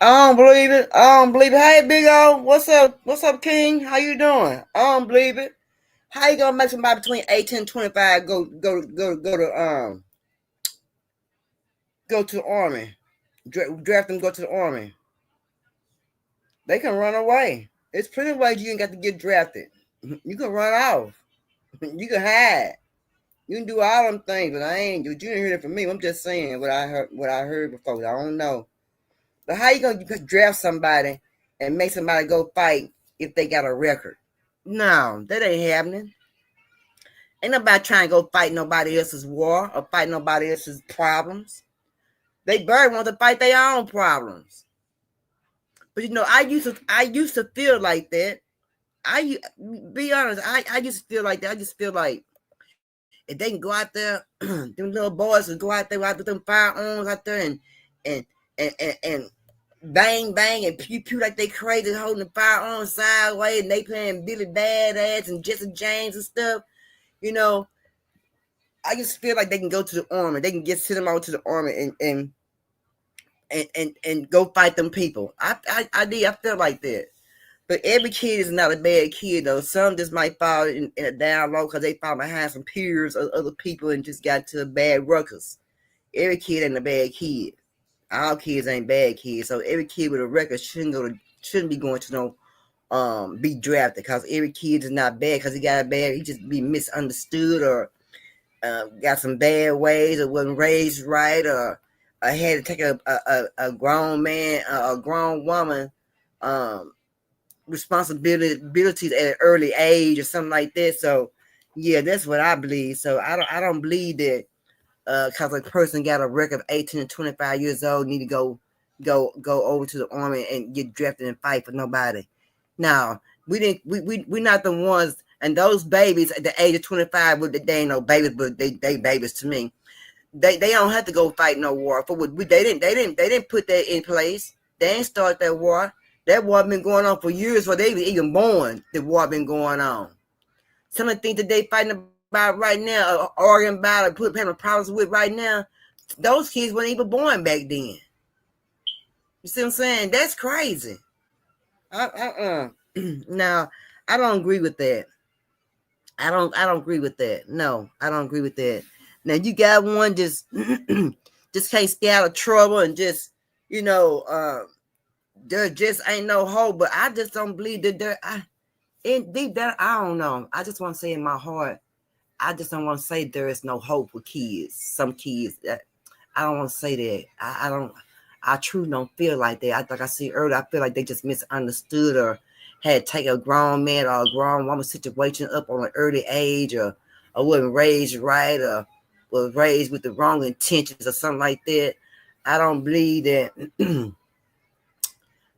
I don't believe it. I don't believe it. Hey, Big O, what's up? What's up, King? How you doing? I don't believe it. How you gonna make somebody between 18 and 25 go to the army? Draft them, go to the army. They can run away. It's plenty of ways you ain't got to get drafted. You can run off. You can hide. You can do all them things, but I ain't. You didn't hear that from me. I'm just saying what I heard before. I don't know. But how you gonna draft somebody and make somebody go fight if they got a record? No, that ain't happening. Ain't nobody trying to go fight nobody else's war or fight nobody else's problems. They very want to fight their own problems. But I used to feel like that. Be honest, I used to feel like that. I just feel like if they can go out there, them little boys can go out there with them firearms out there and bang bang and pew pew like they crazy, holding the firearms sideways, and they playing Billy Badass and Jesse James and stuff. I just feel like they can go to the army. They can send them out to the army and go fight them people. I feel like that. But every kid is not a bad kid, though. Some just might fall in a down low because they fall behind some peers or other people and just got to bad ruckus. Every kid ain't a bad kid. All kids ain't bad kids. So every kid with a record shouldn't be going to be drafted, because every kid is not bad because he just be misunderstood or got some bad ways or wasn't raised right or had to take a grown man, a grown woman responsibilities at an early age or something like that. So yeah, that's what I believe. So I don't believe that because a person got a record of 18 to 25 years old need to go over to the army and get drafted and fight for nobody. Now We not the ones. And those babies at the age of 25, they ain't no babies, but they babies to me. They don't have to go fight no war. For what they didn't put that in place. They ain't start that war. That war been going on for years before they even born. The war been going on. Some of the things that they fighting about right now, arguing about, or having problems with right now, those kids weren't even born back then. You see what I'm saying? That's crazy. Now, I don't agree with that. I don't agree with that. No, I don't agree with that. Now you got one just just can't stay out of trouble and just, there just ain't no hope. But I just don't believe that in deep down, I don't know. I just want to say in my heart, I just don't want to say there is no hope for kids. Some kids, I don't want to say that. I don't. I truly don't feel like that. Like I said earlier, I feel like they just misunderstood or had to take a grown man or a grown woman situation up on an early age, or wasn't raised right, or was raised with the wrong intentions or something like that. I don't believe that.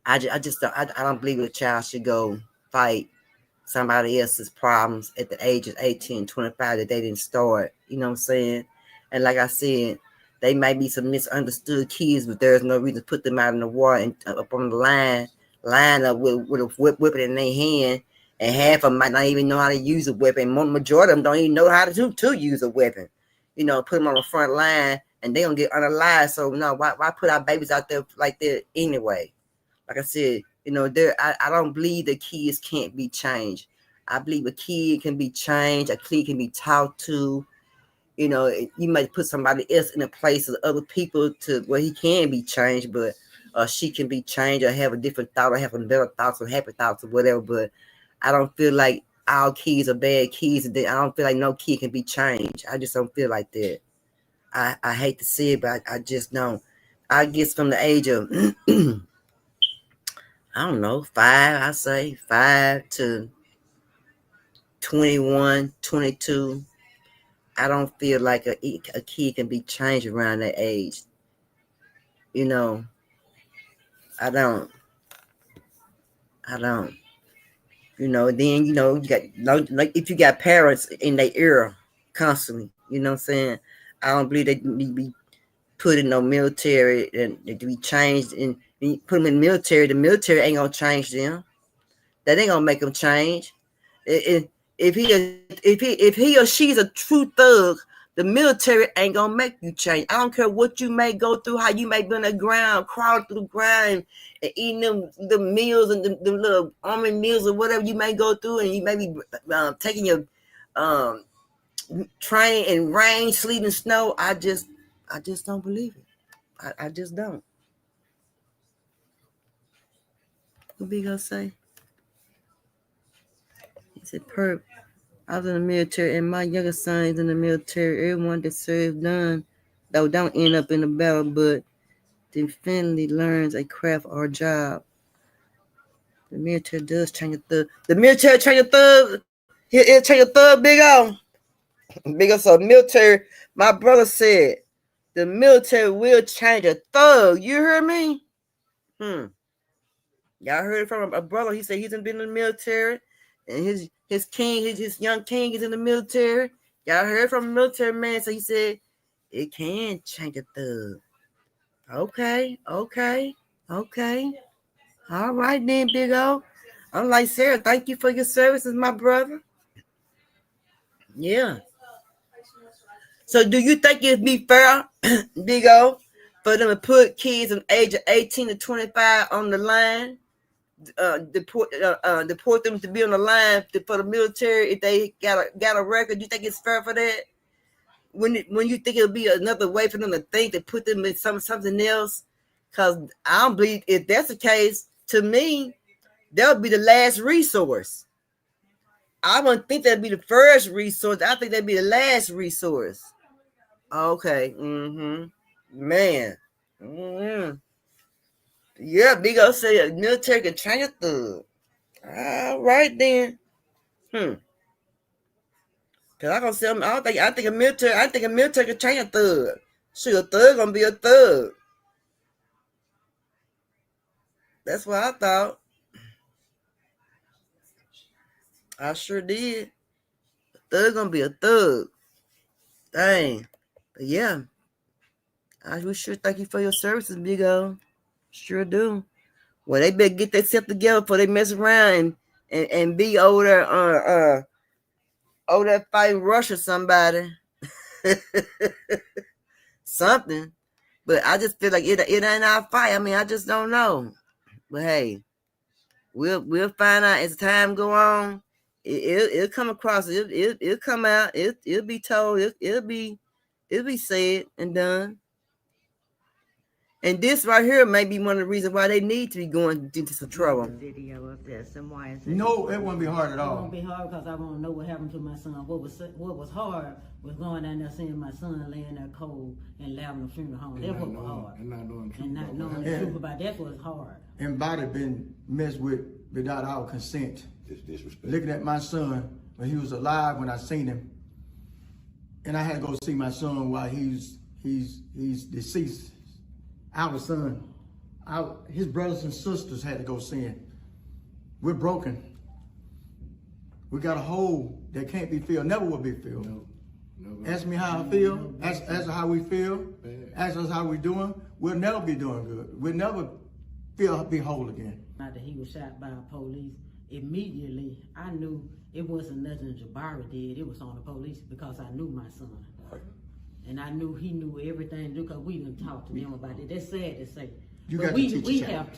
I don't believe a child should go fight somebody else's problems at the age of 18, 25 that they didn't start. You know what I'm saying? And like I said, they might be some misunderstood kids, but there's no reason to put them out in the war and up on the line up with a weapon in their hand. And half of them might not even know how to use a weapon. Majority of them don't even know how to use a weapon. Put them on the front line and they don't get unalive. So no, why put our babies out there like that anyway? Like I said, I don't believe that kids can't be changed. I believe a kid can be changed. A kid can be taught to. You might put somebody else in the place of other people to where he can be changed, but she can be changed or have a different thought or have a better thoughts or happy thoughts or whatever. But I don't feel like all kids are bad kids. I don't feel like no kid can be changed. I just don't feel like that. I hate to say it, but I just don't. I guess from the age of I don't know, 5 to 21, 22. I don't feel like a kid can be changed around that age. I don't. Then, you got, like if you got parents in their ear constantly, you know what I'm saying? I don't believe they be put in no military and to be changed and put them in the military ain't gonna change them. That ain't gonna make them change. If he or she's a true thug, the military ain't gonna make you change. I don't care what you may go through, how you may be on the ground, crawling through the ground and eating the meals and the little army meals or whatever you may go through, and you may be taking your train in rain, sleet, and snow. I just don't believe it. I just don't. What be gonna say? He said, "Perp. I was in the military, and my youngest son is in the military. Everyone that serves done, though, don't end up in the battle, but definitely learns a craft or job. The military does change a thug. The military change a thug. He'll change a thug, big on. Big on. So military, my brother said, the military will change a thug. You hear me? Y'all heard it from a brother. He said he's been in the military, and his king, his young king is in the military. Y'all heard from a military man. So he said it can change a thug. Okay. All right then, big O. I'm like, Sarah, thank you for your services, my brother. Yeah. So do you think it'd be fair, big O, for them to put kids in age of 18 to 25 on the line? Deport them to be on the line for the military if they got a record. You think it's fair for that? When you think it'll be another way for them to think to put them in something else? Because I don't believe if that's the case. To me, that would be the last resource. I wouldn't think that'd be the first resource. I think that'd be the last resource. Okay. Man. Yeah, big O say military can train a thug. All right then. Cause I gonna say I think a military can train a thug. Shoot, a thug gonna be a thug. That's what I thought. I sure did. A thug gonna be a thug. Dang. But yeah, we sure thank you for your services, Big O. Sure do. Well, they better get themselves together before they mess around and be over there fighting Russia somebody. Something. But I just feel like it ain't our fight. I mean, I just don't know. But hey, we'll find out as time go on. It'll come across. It'll come out. It'll be told. It'll be said and done. And this right here may be one of the reasons why they need to be going into some trouble. Video of this and why is it? No, it won't be hard at all. It won't be hard because I want to know what happened to my son. What was hard was going down there seeing my son laying there cold and laughing the funeral home. That's what was hard. And not knowing the truth. And not knowing the truth about that's what's hard. And body been messed with without our consent. It's disrespect. Looking at my son when he was alive when I seen him, and I had to go see my son while he's deceased. Our son, his brothers and sisters had to go see him. We're broken. We got a hole that can't be filled, never will be filled. No, ask me how I feel, ask how we feel, ask us how we doing. We'll never be doing good. We'll never be whole again. After he was shot by police, immediately I knew it wasn't nothing Jabari did. It was on the police because I knew my son. Right. And I knew he knew everything to do because we didn't talk to them about it. That's sad to say. But we have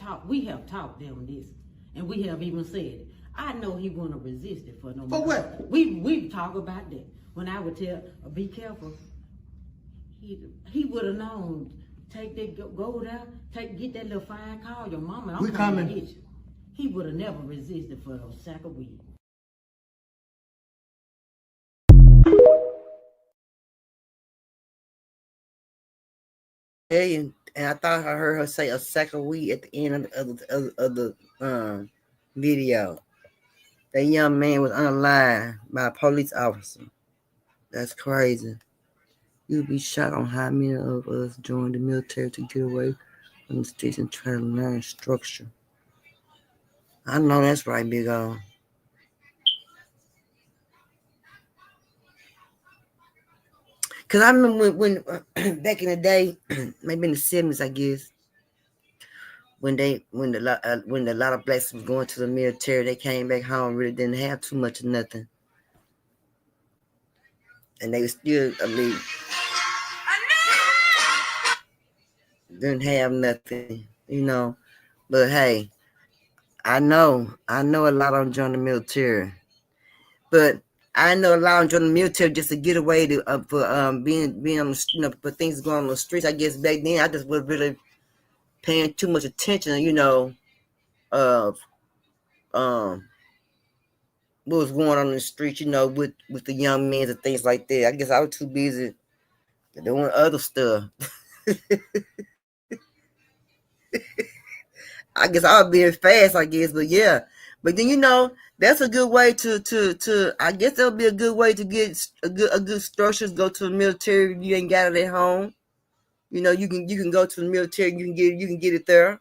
taught them this. And we have even said it. I know he wouldn't resist it for no more. For what? We talk about that. When I would tell, be careful, he would have known, take that, go there, get that little fine call your mama. I'm coming to get you. He would have never resisted for a sack of weed. Hey, and I thought I heard her say a sack of weed at the end of the video. That young man was unalive by a police officer. That's crazy. You'll be shocked on how many of us joined the military to get away from the streets and try to learn structure. I know that's right, Big O. Because I remember when back in the day, maybe in the 70s, I guess, when a lot of blacks was going to the military, they came back home, really didn't have too much of nothing. And they were still, didn't have nothing, But hey, I know a lot of them joined the military. But I know a lot of them joined the military just to get away for being on the, for things going on the streets. I guess back then I just was really paying too much attention, of what was going on in the streets, with the young men and things like that. I guess I was too busy doing other stuff. I guess I was being fast, but yeah. But then that's a good way to I guess that'll be a good way to get a good structure. Go to the military if you ain't got it at home. You can go to the military, you can get it there,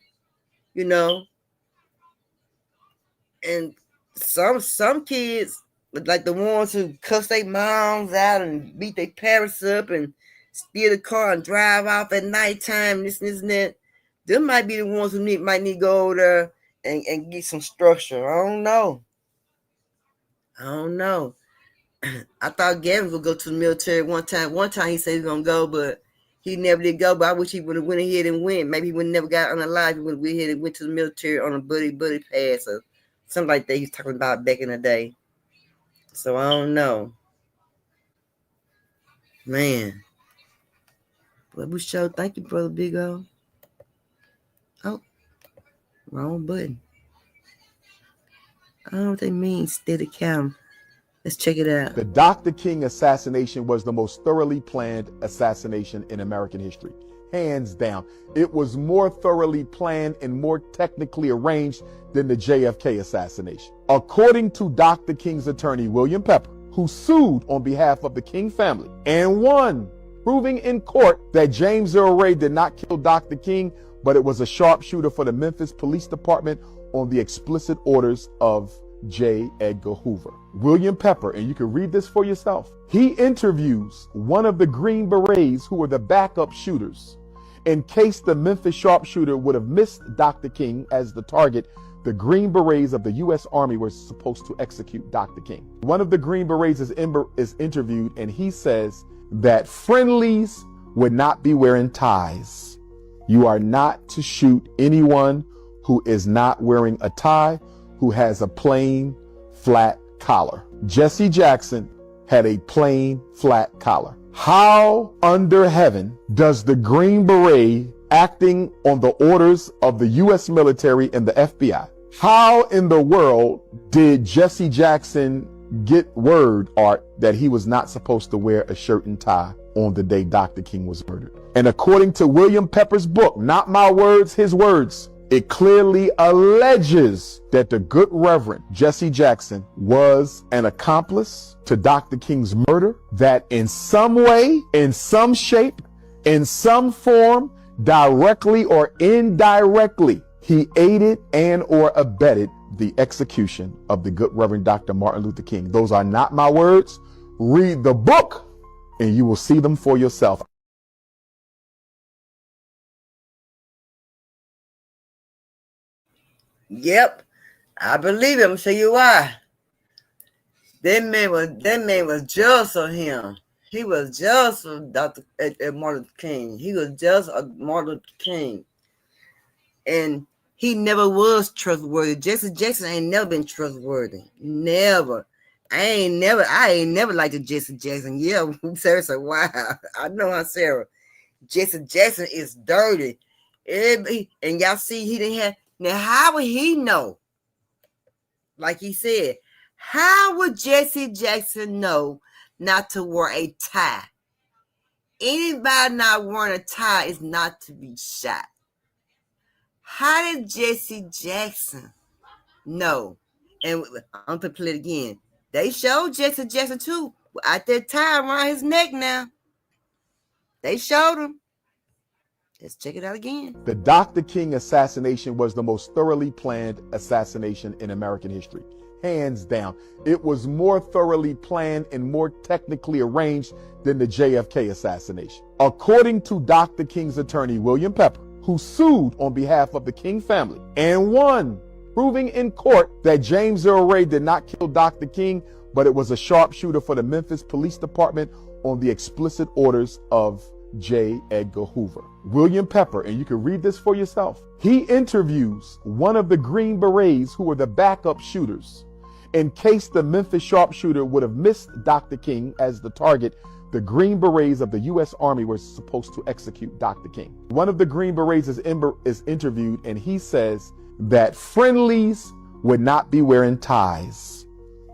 And some kids, like the ones who cuss their moms out and beat their parents up and steal the car and drive off at nighttime, this and that, them might be the ones who might need to go over there and get some structure. I don't know. I thought Gavin would go to the military one time. One time he said he was gonna go, but he never did go. But I wish he would have went ahead and went. Maybe he would never got unalive. He would have went ahead and went to the military on a buddy pass or something like that. He's talking about back in the day. So I don't know, man. But we sure thank you, brother Big O. Oh, wrong button. I don't know what they mean, steady cam. Let's check it out. The Dr. King assassination was the most thoroughly planned assassination in American history. Hands down. It was more thoroughly planned and more technically arranged than the JFK assassination. According to Dr. King's attorney, William Pepper, who sued on behalf of the King family and won, proving in court that James Earl Ray did not kill Dr. King, but it was a sharpshooter for the Memphis Police Department on the explicit orders of J. Edgar Hoover. William Pepper, and you can read this for yourself. He interviews one of the Green Berets who were the backup shooters. In case the Memphis sharpshooter would have missed Dr. King as the target, the Green Berets of the U.S. Army were supposed to execute Dr. King. One of the Green Berets is interviewed, and he says that friendlies would not be wearing ties. You are not to shoot anyone who is not wearing a tie, who has a plain, flat collar. Jesse Jackson had a plain, flat collar. How under heaven does the Green Beret, acting on the orders of the U.S. military and the FBI, how in the world did Jesse Jackson get word, Art, that he was not supposed to wear a shirt and tie on the day Dr. King was murdered? And according to William Pepper's book, not my words, his words, it clearly alleges that the good Reverend Jesse Jackson was an accomplice to Dr. King's murder, that in some way, in some shape, in some form, directly or indirectly, he aided and or abetted the execution of the good Reverend Dr. Martin Luther King. Those are not my words. Read the book and you will see them for yourself. Yep, I believe him. Show you why. That man was jealous of him. He was jealous of Martin Luther King. He was jealous of Martin Luther King, and he never was trustworthy. Jesse Jackson ain't never been trustworthy. Never. I ain't never liked Jesse Jackson. Yeah, Sarah said, wow. I know how Sarah. Jesse Jackson is dirty. And y'all see he didn't have. Now, how would he know? Like he said, how would Jesse Jackson know not to wear a tie? Anybody not wearing a tie is not to be shot. How did Jesse Jackson know? And I'm going to play it again. They showed Jesse Jackson too. Out there tie around his neck now. They showed him. Let's check it out again. The Dr. King assassination was the most thoroughly planned assassination in American history. Hands down. It was more thoroughly planned and more technically arranged than the JFK assassination. According to Dr. King's attorney, William Pepper, who sued on behalf of the King family and won, proving in court that James Earl Ray did not kill Dr. King, but it was a sharpshooter for the Memphis Police Department on the explicit orders of J. Edgar Hoover. William Pepper, and you can read this for yourself. He interviews one of the Green Berets who were the backup shooters. In case the Memphis sharpshooter would have missed Dr. King as the target, the Green Berets of the U.S. Army were supposed to execute Dr. King. One of the Green Berets is interviewed, and he says that friendlies would not be wearing ties.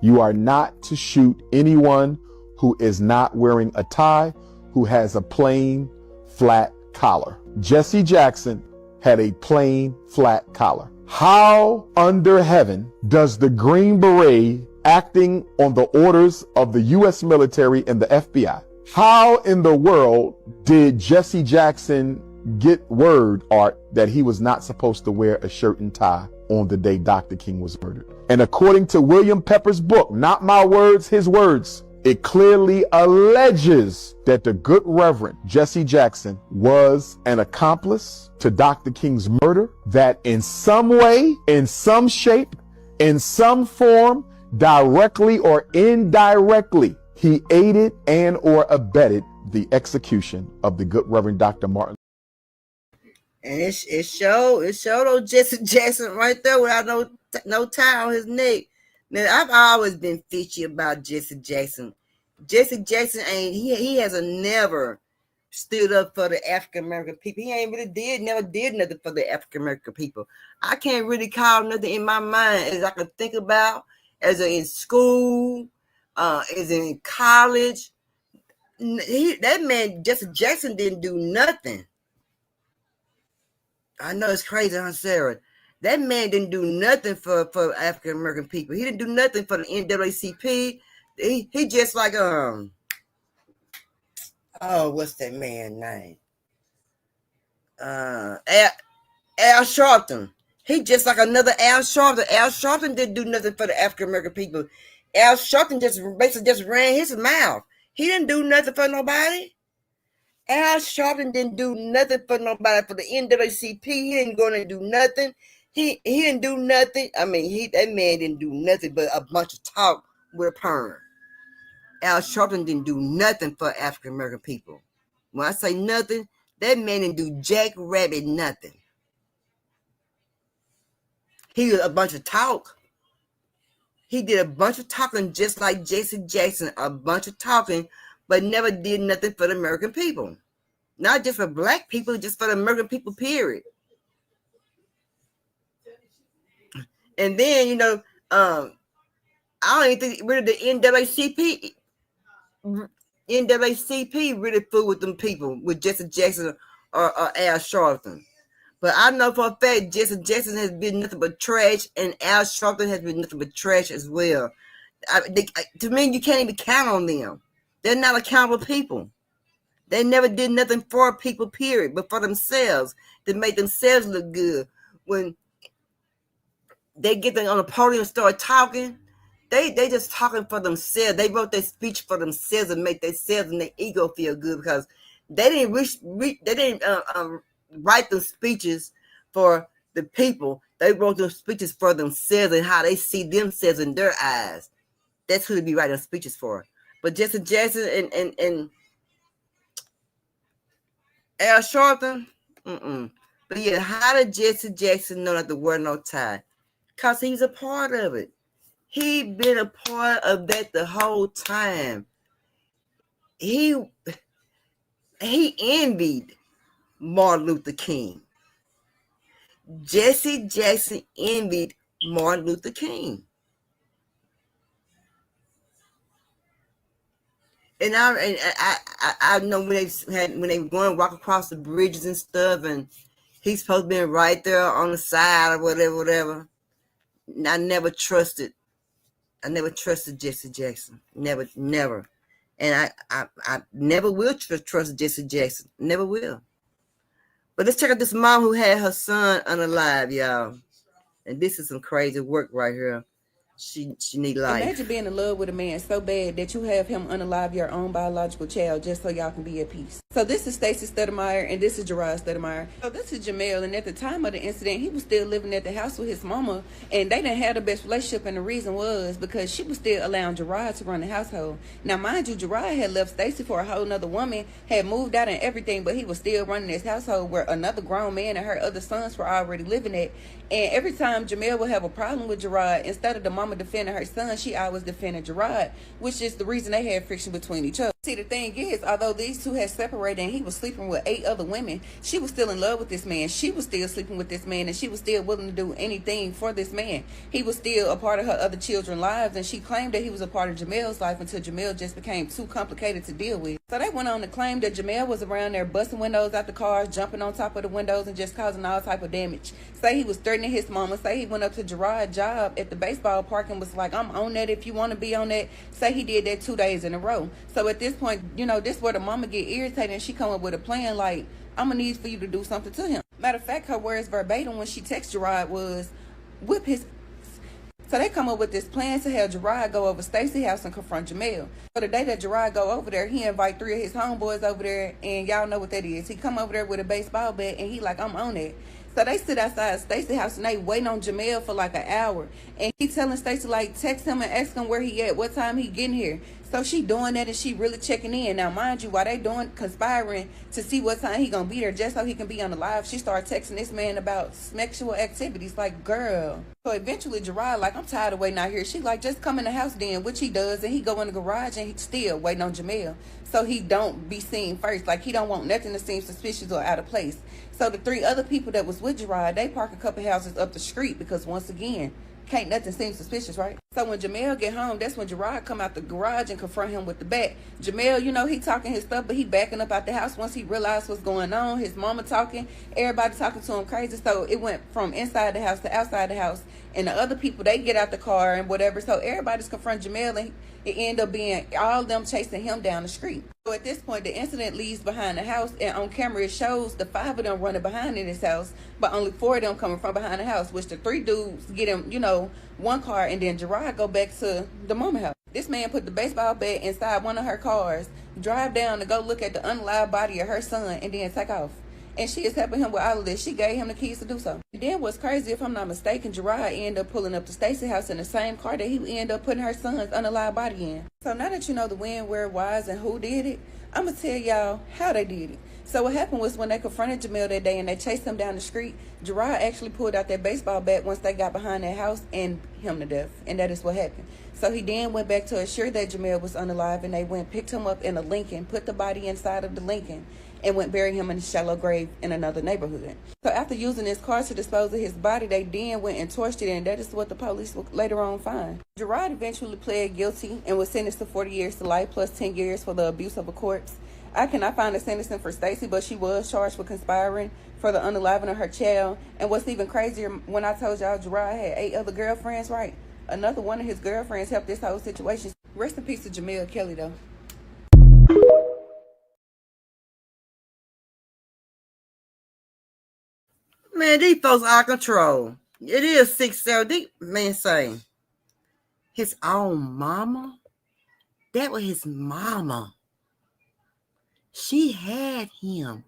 You are not to shoot anyone who is not wearing a tie, who has a plain, flat collar. Jesse Jackson had a plain, flat collar. How under heaven does the Green Beret, acting on the orders of the U.S. military and the FBI, how in the world did Jesse Jackson get word, Art, that he was not supposed to wear a shirt and tie on the day Dr. King was murdered? And according to William Pepper's book, not my words, his words, it clearly alleges that the good Reverend Jesse Jackson was an accomplice to Dr. King's murder, that in some way, in some shape, in some form, directly or indirectly, he aided and or abetted the execution of the good Reverend Dr. Martin. And it showed old Jesse Jackson right there without no tie on his neck. Now, I've always been fishy about Jesse Jackson. Jesse Jackson he has never stood up for the African American people. He ain't really never did nothing for the African American people. I can't really call nothing in my mind as I can think about as in school, as in college. That man, Jesse Jackson, didn't do nothing. I know it's crazy, huh, Sarah? That man didn't do nothing for African American people. He didn't do nothing for the NAACP. He just like what's that man's name? Al Sharpton. He just like another Al Sharpton. Al Sharpton didn't do nothing for the African American people. Al Sharpton just basically just ran his mouth. He didn't do nothing for nobody. Al Sharpton didn't do nothing for nobody. For the NAACP, he didn't go in and do nothing. He didn't do nothing. I mean, that man didn't do nothing but a bunch of talk with a perm. Al Sharpton didn't do nothing for African American people. When I say nothing, that man didn't do jack rabbit nothing. He did a bunch of talk. He did a bunch of talking just like Jesse Jackson, a bunch of talking, but never did nothing for the American people. Not just for black people, just for the American people, period. And then, I don't even think really the NAACP really fooled with them people, with Jesse Jackson or Al Sharpton. But I know for a fact Jesse Jackson has been nothing but trash, and Al Sharpton has been nothing but trash as well. To me, you can't even count on them. They're not accountable people. They never did nothing for people, period, but for themselves, to make themselves look good. When they get them on the podium and start talking, they just talking for themselves. They wrote their speech for themselves and make themselves and their ego feel good, because they didn't write the speeches for the people. They wrote those speeches for themselves and how they see themselves in their eyes. That's who they be writing speeches for. But Jesse Jackson and Al Sharpton, But yeah, how did Jesse Jackson know not to wear no tie? Because he's a part of it. He been a part of that the whole time. He envied Martin Luther King. Jesse Jackson envied Martin Luther King. And I know when they were going to walk across the bridges and stuff, and he's supposed to be right there on the side or whatever. I never trusted Jesse Jackson. Never. And I never will trust Jesse Jackson. Never will. But let's check out this mom who had her son unalive, y'all. And this is some crazy work right here. She need life. Imagine being in love with a man so bad that you have him unalive your own biological child just so y'all can be at peace. So this is Stacey Stoudemire and this is Gerard Stoudemire. So this is Jamel, and at the time of the incident, he was still living at the house with his mama, and they didn't have the best relationship, and the reason was because she was still allowing Gerard to run the household. Now mind you, Gerard had left Stacey for a whole nother woman, had moved out and everything, but he was still running his household where another grown man and her other sons were already living at. And every time Jamel would have a problem with Gerard, instead of the mama defending her son, she always defended Gerard, which is the reason they had friction between each other. See, the thing is, although these two had separated and he was sleeping with 8 other women, she was still in love with this man. She was still sleeping with this man, and she was still willing to do anything for this man. He was still a part of her other children's lives, and she claimed that he was a part of Jamel's life until Jamel just became too complicated to deal with. So they went on to claim that Jamel was around there busting windows out the cars, jumping on top of the windows, and just causing all type of damage. Say he was threatening his mama. Say he went up to Gerard's job at the baseball park and was like, I'm on that if you want to be on that. Say he did that 2 days in a row. So at this point, this is where the mama get irritated, and she come up with a plan like, I'm going to need for you to do something to him. Matter of fact, her words verbatim when she texted Gerard was, whip his. So they come up with this plan to have Gerard go over Stacey's house and confront Jamel. So the day that Gerard go over there, he invite 3 of his homeboys over there, and y'all know what that is. He come over there with a baseball bat, and he like, I'm on it. So they sit outside Stacey's house, and they waiting on Jamel for like an hour. And he telling Stacey, like, text him and ask him where he at, what time he getting here. So she doing that, and she really checking in. Now, mind you, while they conspiring to see what time he gonna be there just so he can be on the live, she started texting this man about sexual activities. Like, girl. So eventually Gerard, like, I'm tired of waiting out here. She like, just come in the house then, which he does, and he go in the garage, and he still waiting on Jamel. So he don't be seen first. Like, he don't want nothing to seem suspicious or out of place. So the 3 other people that was with Gerard, they park a couple houses up the street because, once again, can't nothing seem suspicious, right? So when Jamel get home, that's when Gerard come out the garage and confront him with the bat. Jamel, he talking his stuff, but he backing up out the house once he realized what's going on. His mama talking, everybody talking to him crazy. So it went from inside the house to outside the house. And the other people, they get out the car and whatever. So everybody's confronting Jamel, and it ended up being all of them chasing him down the street. So at this point, the incident leaves behind the house, and on camera it shows the 5 of them running behind in his house, but only 4 of them coming from behind the house, which the 3 dudes get him, one car, and then Gerard go back to the mama house. This man put the baseball bat inside one of her cars, drive down to go look at the unalive body of her son, and then take off. And she is helping him with all of this. She gave him the keys to do so. And then what's crazy, if I'm not mistaken, Gerard ended up pulling up to Stacy house in the same car that he ended up putting her son's unalive body in. So now that you know the when, where, whys, and who did it, I'm going to tell y'all how they did it. So what happened was when they confronted Jamel that day and they chased him down the street, Gerard actually pulled out that baseball bat once they got behind that house and him to death. And that is what happened. So he then went back to assure that Jamel was unalive, and they went picked him up in a Lincoln, put the body inside of the Lincoln, and went bury him in a shallow grave in another neighborhood. So after using his car to dispose of his body, they then went and torched it, and that is what the police will later on find. Gerard eventually pled guilty and was sentenced to 40 years to life plus 10 years for the abuse of a corpse. I cannot find a sentencing for Stacy, but she was charged with conspiring for the unaliving of her child. And what's even crazier, when I told y'all Gerard had 8 other girlfriends, right? Another one of his girlfriends helped this whole situation. Rest in peace to Jamel Kelly, though. Man, these folks out of control. It is 6:30. Man, say his own mama. That was his mama. She had him.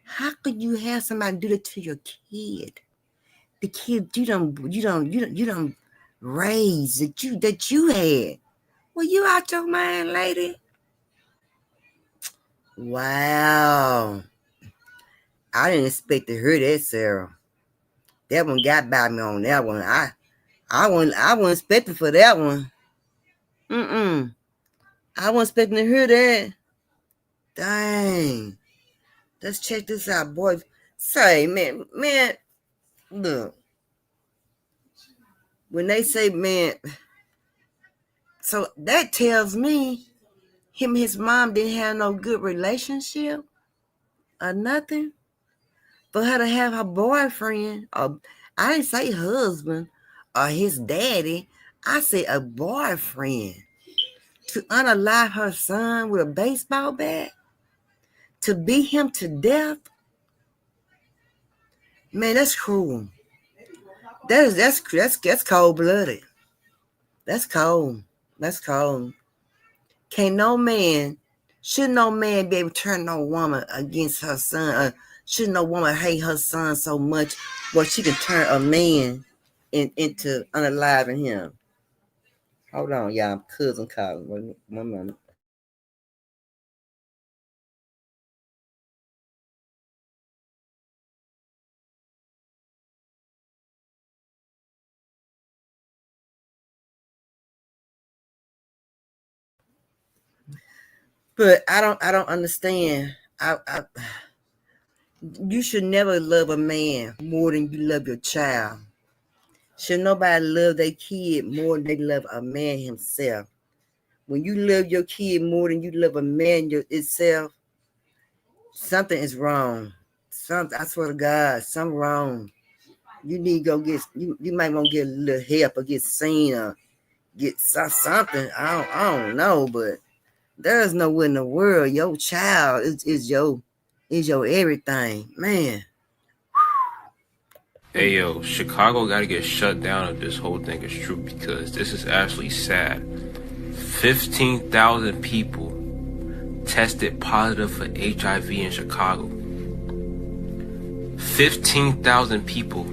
How could you have somebody do that to your kid? The kid you don't raise that you had. Well, you out your mind, lady? Wow. I didn't expect to hear that, Sarah. That one got by me on that one. I wasn't expecting for that one. I wasn't expecting to hear that. Dang. Let's check this out, boys. Say, man, look. When they say, man, so that tells me him and his mom didn't have no good relationship or nothing. For her to have her boyfriend, or I didn't say husband or his daddy, I said a boyfriend, to unalive her son with a baseball bat, to beat him to death. Man, that's cruel. That's cold-blooded. That's cold. That's cold. Should no man be able to turn no woman against her son? Should no woman hate her son so much where she can turn a man into unaliving him? Hold on, y'all. Cousin calling. One moment. But I don't understand. You should never love a man more than you love your child. Should nobody love their kid more than they love a man himself? When you love your kid more than you love a man itself, something is wrong. I swear to God, something wrong. You need to go get. You might want to get a little help or get seen or get something. I don't know, but there's nowhere in the world your child is your everything, man. Hey yo, Chicago gotta get shut down if this whole thing is true, because this is actually sad. 15,000 people tested positive for HIV in Chicago. 15,000 people.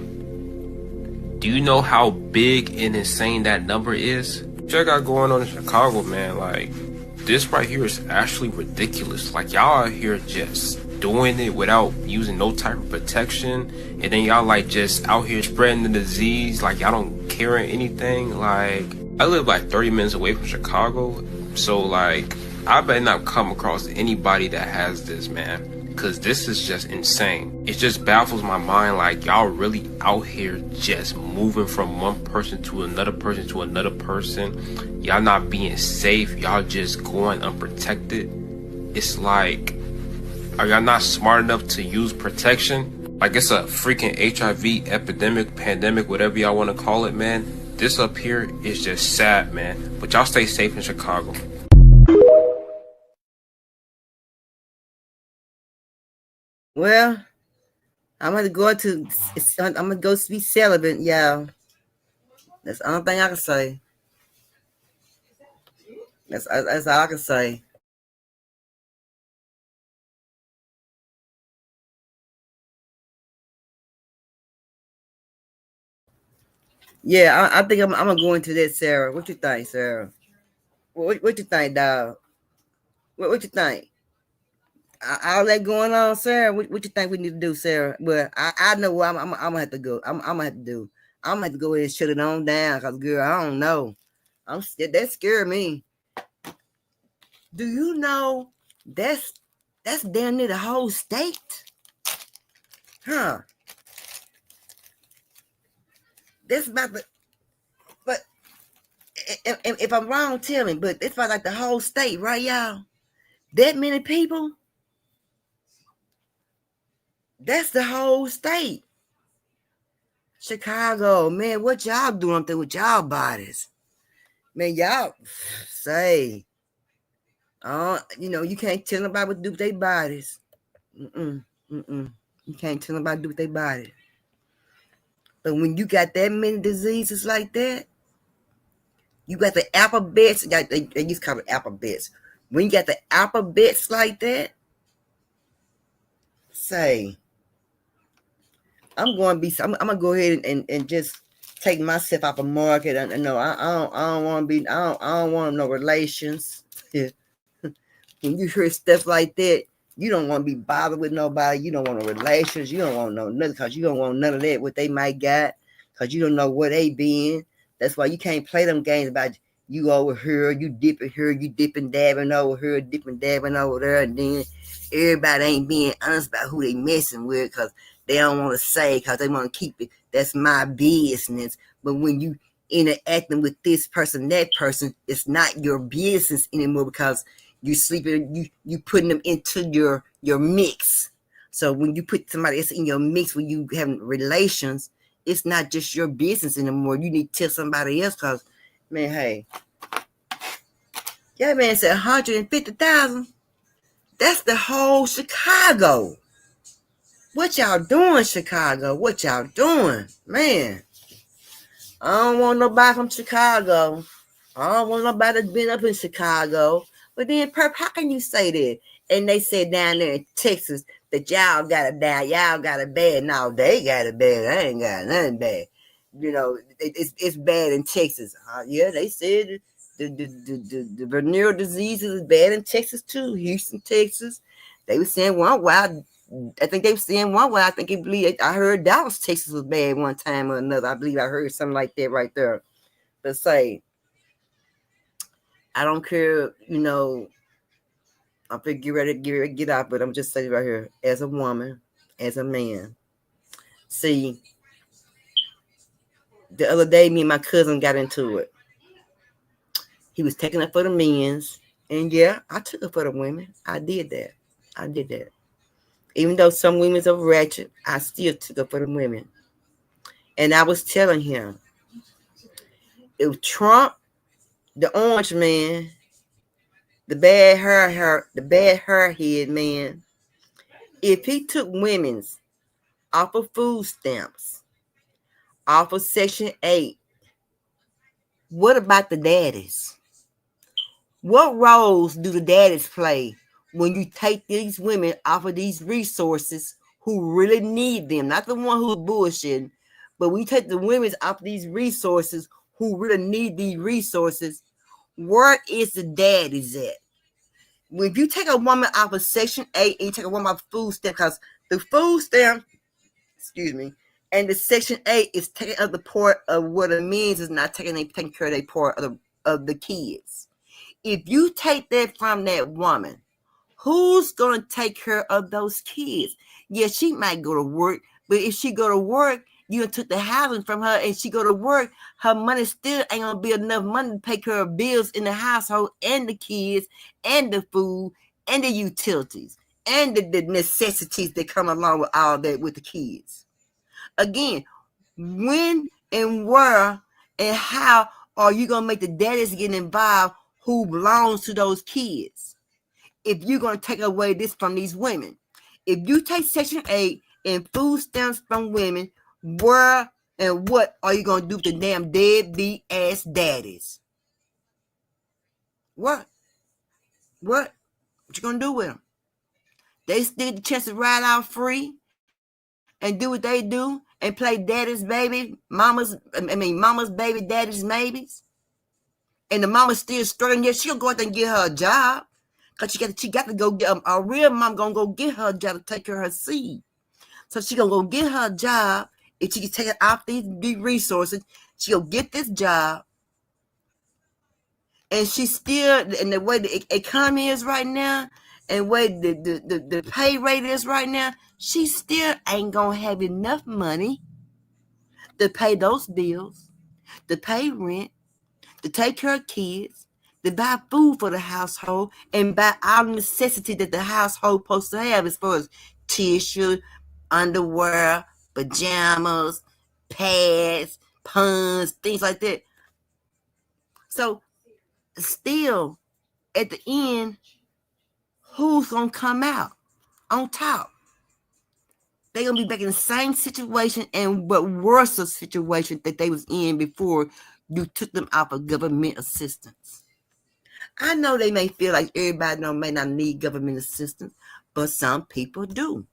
Do you know how big and insane that number is? What y'all got going on in Chicago, man? Like, this right here is actually ridiculous. Like, y'all out here just doing it without using no type of protection, and then y'all like just out here spreading the disease like y'all don't care anything. Like, I live like 30 minutes away from Chicago, so like I better not come across anybody that has this, man, because this is just insane. It just baffles my mind, like y'all really out here just moving from one person to another person to another person. Y'all not being safe, y'all just going unprotected. It's like, are y'all not smart enough to use protection? Like, it's a freaking HIV epidemic, pandemic, whatever y'all want to call it, man. This up here is just sad, man. But y'all stay safe in Chicago. Well, I'm gonna go to. I'm gonna go be celibate, y'all. That's the only thing I can say. That's all I can say. Yeah, I think I'm gonna go into that, Sarah. What you think, Sarah? What you think, dog? What you think? All that going on, Sarah. What you think we need to do, Sarah? Well, I know what I'm gonna have to go. I'm gonna have to do. I'm gonna have to go ahead and shut it on down, cause girl, I don't know. That scared me. Do you know that's damn near the whole state? Huh? That's about the. But if I'm wrong, tell me. But it's about like the whole state, right, y'all? That many people? That's the whole state. Chicago, man, what y'all doing up there with y'all bodies? Man, y'all say, you can't tell nobody what to do with their bodies. You can't tell nobody what to do with their body. But when you got that many diseases like that, you got the alphabets. They used to call it alphabets. When you got the alphabets like that, say, I'm gonna go ahead and just take myself off the market. I know I don't want to be. I don't want no relations. Yeah. When you hear stuff like that, you don't want to be bothered with nobody. You don't want no relations. You don't want no nothing, because you don't want none of that what they might got, because you don't know where they been. That's why you can't play them games about you over here, you dipping here, you dipping dabbing over here, dipping dabbing over there, and then everybody ain't being honest about who they messing with, because they don't want to say, because they want to keep it. That's my business. But when you interacting with this person, that person, it's not your business anymore, because you sleeping, you putting them into your mix. So when you put somebody else in your mix, when you having relations, it's not just your business anymore. You need to tell somebody else, because, man, hey, yeah, man said 150,000. That's the whole Chicago. What y'all doing, Chicago? What y'all doing, man? I don't want nobody from Chicago. I don't want nobody that's been up in Chicago. But then, Perp, how can you say that? And they said down there in Texas that y'all got it down, y'all got it bad. No, they got it bad. I ain't got nothing bad. It's bad in Texas. Yeah, they said the venereal diseases is bad in Texas too. Houston, Texas. They were saying one while. I think they were saying one way. I heard Dallas, Texas was bad one time or another. I believe I heard something like that right there. But say, I don't care, I'm finna get ready to get out, but I'm just saying right here, as a woman, as a man. See, the other day, me and my cousin got into it. He was taking it for the men's, and yeah, I took it for the women. I did that. Even though some women are ratchet, I still took it for the women. And I was telling him, if Trump, the orange man, the bad hair head man, if he took women's off of food stamps, off of Section 8, what about the daddies? What roles do the daddies play when you take these women off of these resources who really need them? Not the one who's bullshitting, but we take the women off of these resources who really need these resources. Where is the daddies at? If you take a woman off of Section 8 and you take a woman off of food stamp, because the food stamp, and the Section 8 is taking up the part of what it means is not taking care of their part of the kids. If you take that from that woman, who's going to take care of those kids? Yeah, she might go to work, but if she go to work, you took the housing from her and she go to work, her money still ain't going to be enough money to pay care of bills in the household and the kids and the food and the utilities and the necessities that come along with all that with the kids. Again, when and where And how are you going to make the daddies get involved who belongs to those kids? If you're going to take away this from these women. If you take Section 8 and food stamps from women, where and what are you going to do with the damn deadbeat ass daddies? What? What you going to do with them? They still get the chance to ride out free and do what they do and play daddy's baby, mama's baby, daddy's babies. And the mama's still struggling. Yeah, she'll go out there and get her a job. Because she got to go get a real mom going to go get her a job to take care of her seed. So she going to go get her a job. If she can take it off these resources, she'll get this job. And she still, and the way the economy is right now, and the way the pay rate is right now, she still ain't going to have enough money to pay those bills, to pay rent, to take care of kids, to buy food for the household, and buy all the necessity that the household supposed to have as far as tissue, underwear, pajamas, pads, puns, things like that. So still, at the end, who's going to come out on top? They're going to be back in the same situation and but worse a situation that they was in before you took them off of government assistance. I know they may feel like everybody may not need government assistance, but some people do.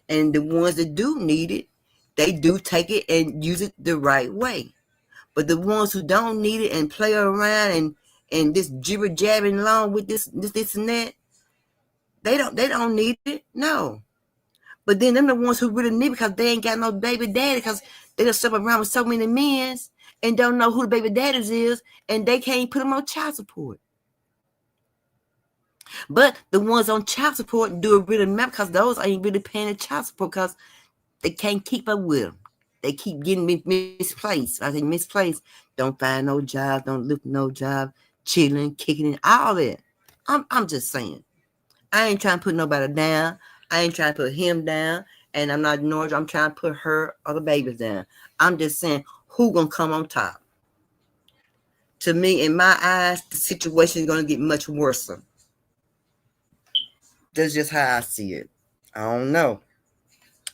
And the ones that do need it, they do take it and use it the right way. But the ones who don't need it and play around and this jibber jabbing along with this and that, they don't need it. No. But then them the ones who really need it because they ain't got no baby daddy because they just step around with so many men and don't know who the baby daddies is and they can't put them on child support. But the ones on child support do it really matter because those ain't really paying the child support because they can't keep up with them. They keep getting misplaced. I think misplaced. Don't find no job. Don't look for no job. Chilling, kicking it, all that. I'm just saying. I ain't trying to put nobody down. I ain't trying to put him down. And I'm not ignoring. I'm trying to put her or the babies down. I'm just saying who gonna come on top. To me, in my eyes, the situation is gonna get much worse. That's just how I see it. I don't know.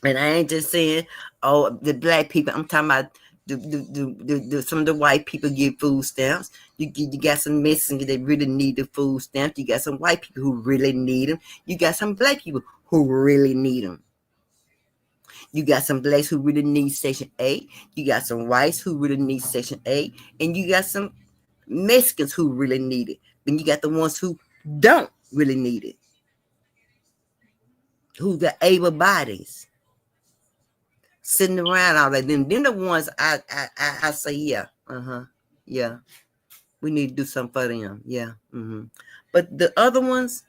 And I ain't just saying, oh, the black people. I'm talking about some of the white people get food stamps. You got some Mexicans that really need the food stamps. You got some white people who really need them. You got some black people who really need them. You got some blacks who really need Section 8. You got some whites who really need Section 8. And you got some Mexicans who really need it. Then you got the ones who don't really need it. Who got able bodies. Sitting around all that. Then the ones I say, yeah. Yeah. We need to do something for them. Yeah. But the other ones,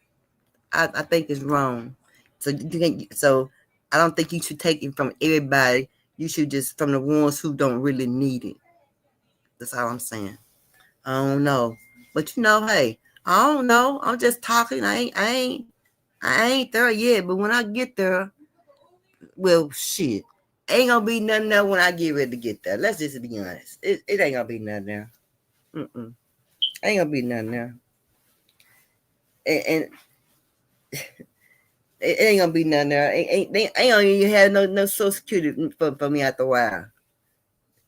I think is wrong. So I don't think you should take it from everybody. You should just from the ones who don't really need it. That's all I'm saying. I don't know. But hey, I don't know. I'm just talking. I ain't there yet. But when I get there, well, shit. Ain't gonna be nothing there when I get ready to get there. Let's just be honest. It ain't gonna be nothing there. Ain't gonna be nothing there. And it ain't gonna be nothing there. They ain't gonna even have no Social Security for me after a while.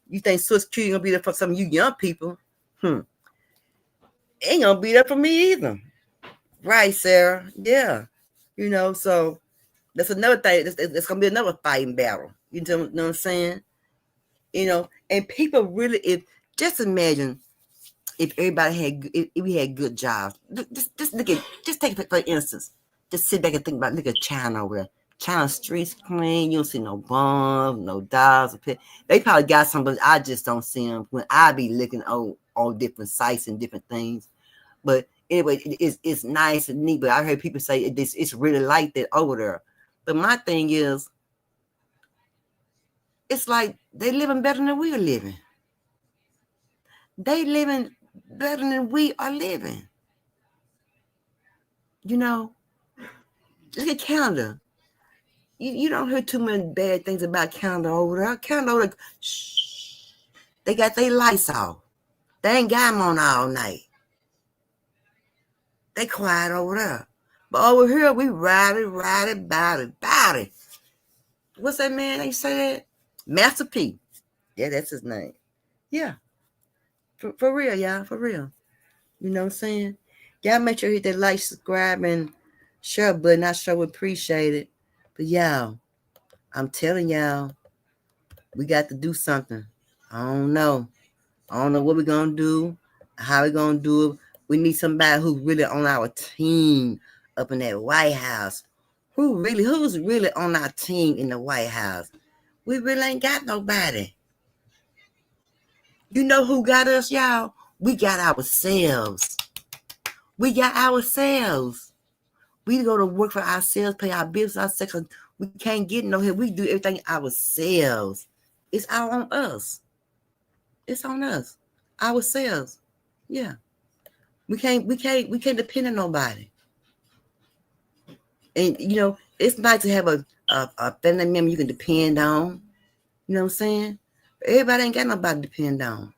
You think Social Security gonna be there for some of you young people? Ain't gonna be there for me either. Right, Sarah? Yeah. So that's another thing. It's gonna be another fighting battle. You know what I'm saying? And people really, just imagine if everybody if we had good jobs. Just look at, just take it for instance. Just sit back and think about, look at China over there. China streets clean. You don't see no bums, no dogs. They probably got some, but I just don't see them when I be looking on different sites and different things. But anyway, it's nice and neat. But I heard people say it's really like that over there. But my thing is, it's like they living better than we are living. They living better than we are living. Look at Canada. You don't hear too many bad things about Canada over there. Canada over there, They got their lights off. They ain't got them on all night. They quiet over there. But over here, we rowdy, bowdy. What's that man they say that? Master P. Yeah, that's his name. Yeah. For real, y'all. For real. You know what I'm saying? Y'all make sure you hit that like, subscribe, and share button. I sure appreciate it. But y'all, I'm telling y'all, we got to do something. I don't know. I don't know what we're going to do, how we're going to do it. We need somebody who's really on our team up in that White House. Who's really on our team in the White House? We really ain't got nobody. You know who got us, y'all? We got ourselves. We got ourselves. We go to work for ourselves, pay our bills ourselves, because we can't get no help. We do everything ourselves. It's all on us. It's on us. Ourselves. Yeah. We can't depend on nobody. And it's nice to have a family member you can depend on. You know what I'm saying? But everybody ain't got nobody to depend on.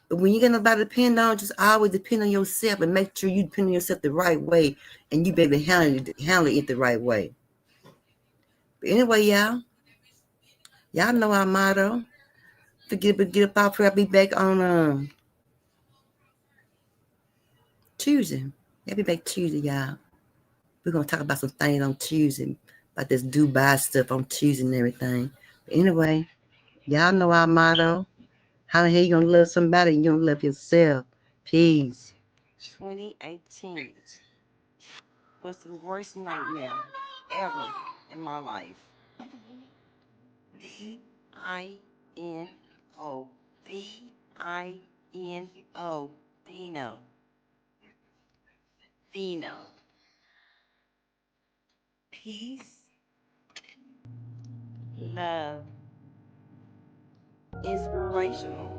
But when you got nobody to depend on, just always depend on yourself and make sure you depend on yourself the right way, and you be able to handle it the right way. But anyway, y'all know our motto. Forget up our prayer. I'll be back on Tuesday. I'll be back Tuesday, y'all. We're gonna talk about some things on Tuesday, about this Dubai stuff on Tuesday and everything. But anyway, y'all know our motto. How the hell you gonna love somebody? You don't love yourself. Peace. 2018 was the worst nightmare ever in my life. Dino. Dino. Dino. Dino. Peace. Love. Inspirational.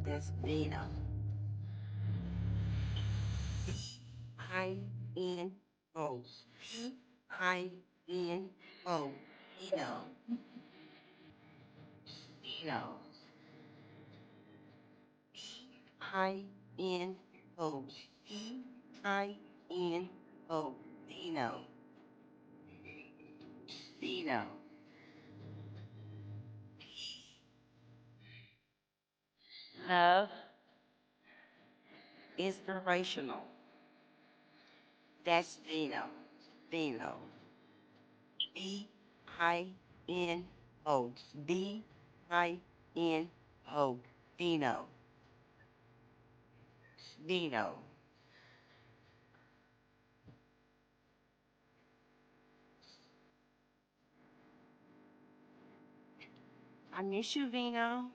That's Dino. Dino. Dino. Dino. Dino. Dino. Dino. Dino. Dino. Love. Inspirational. That's Dino. Dino. Dino. Dino. Dino. Dino. I miss you, Vino.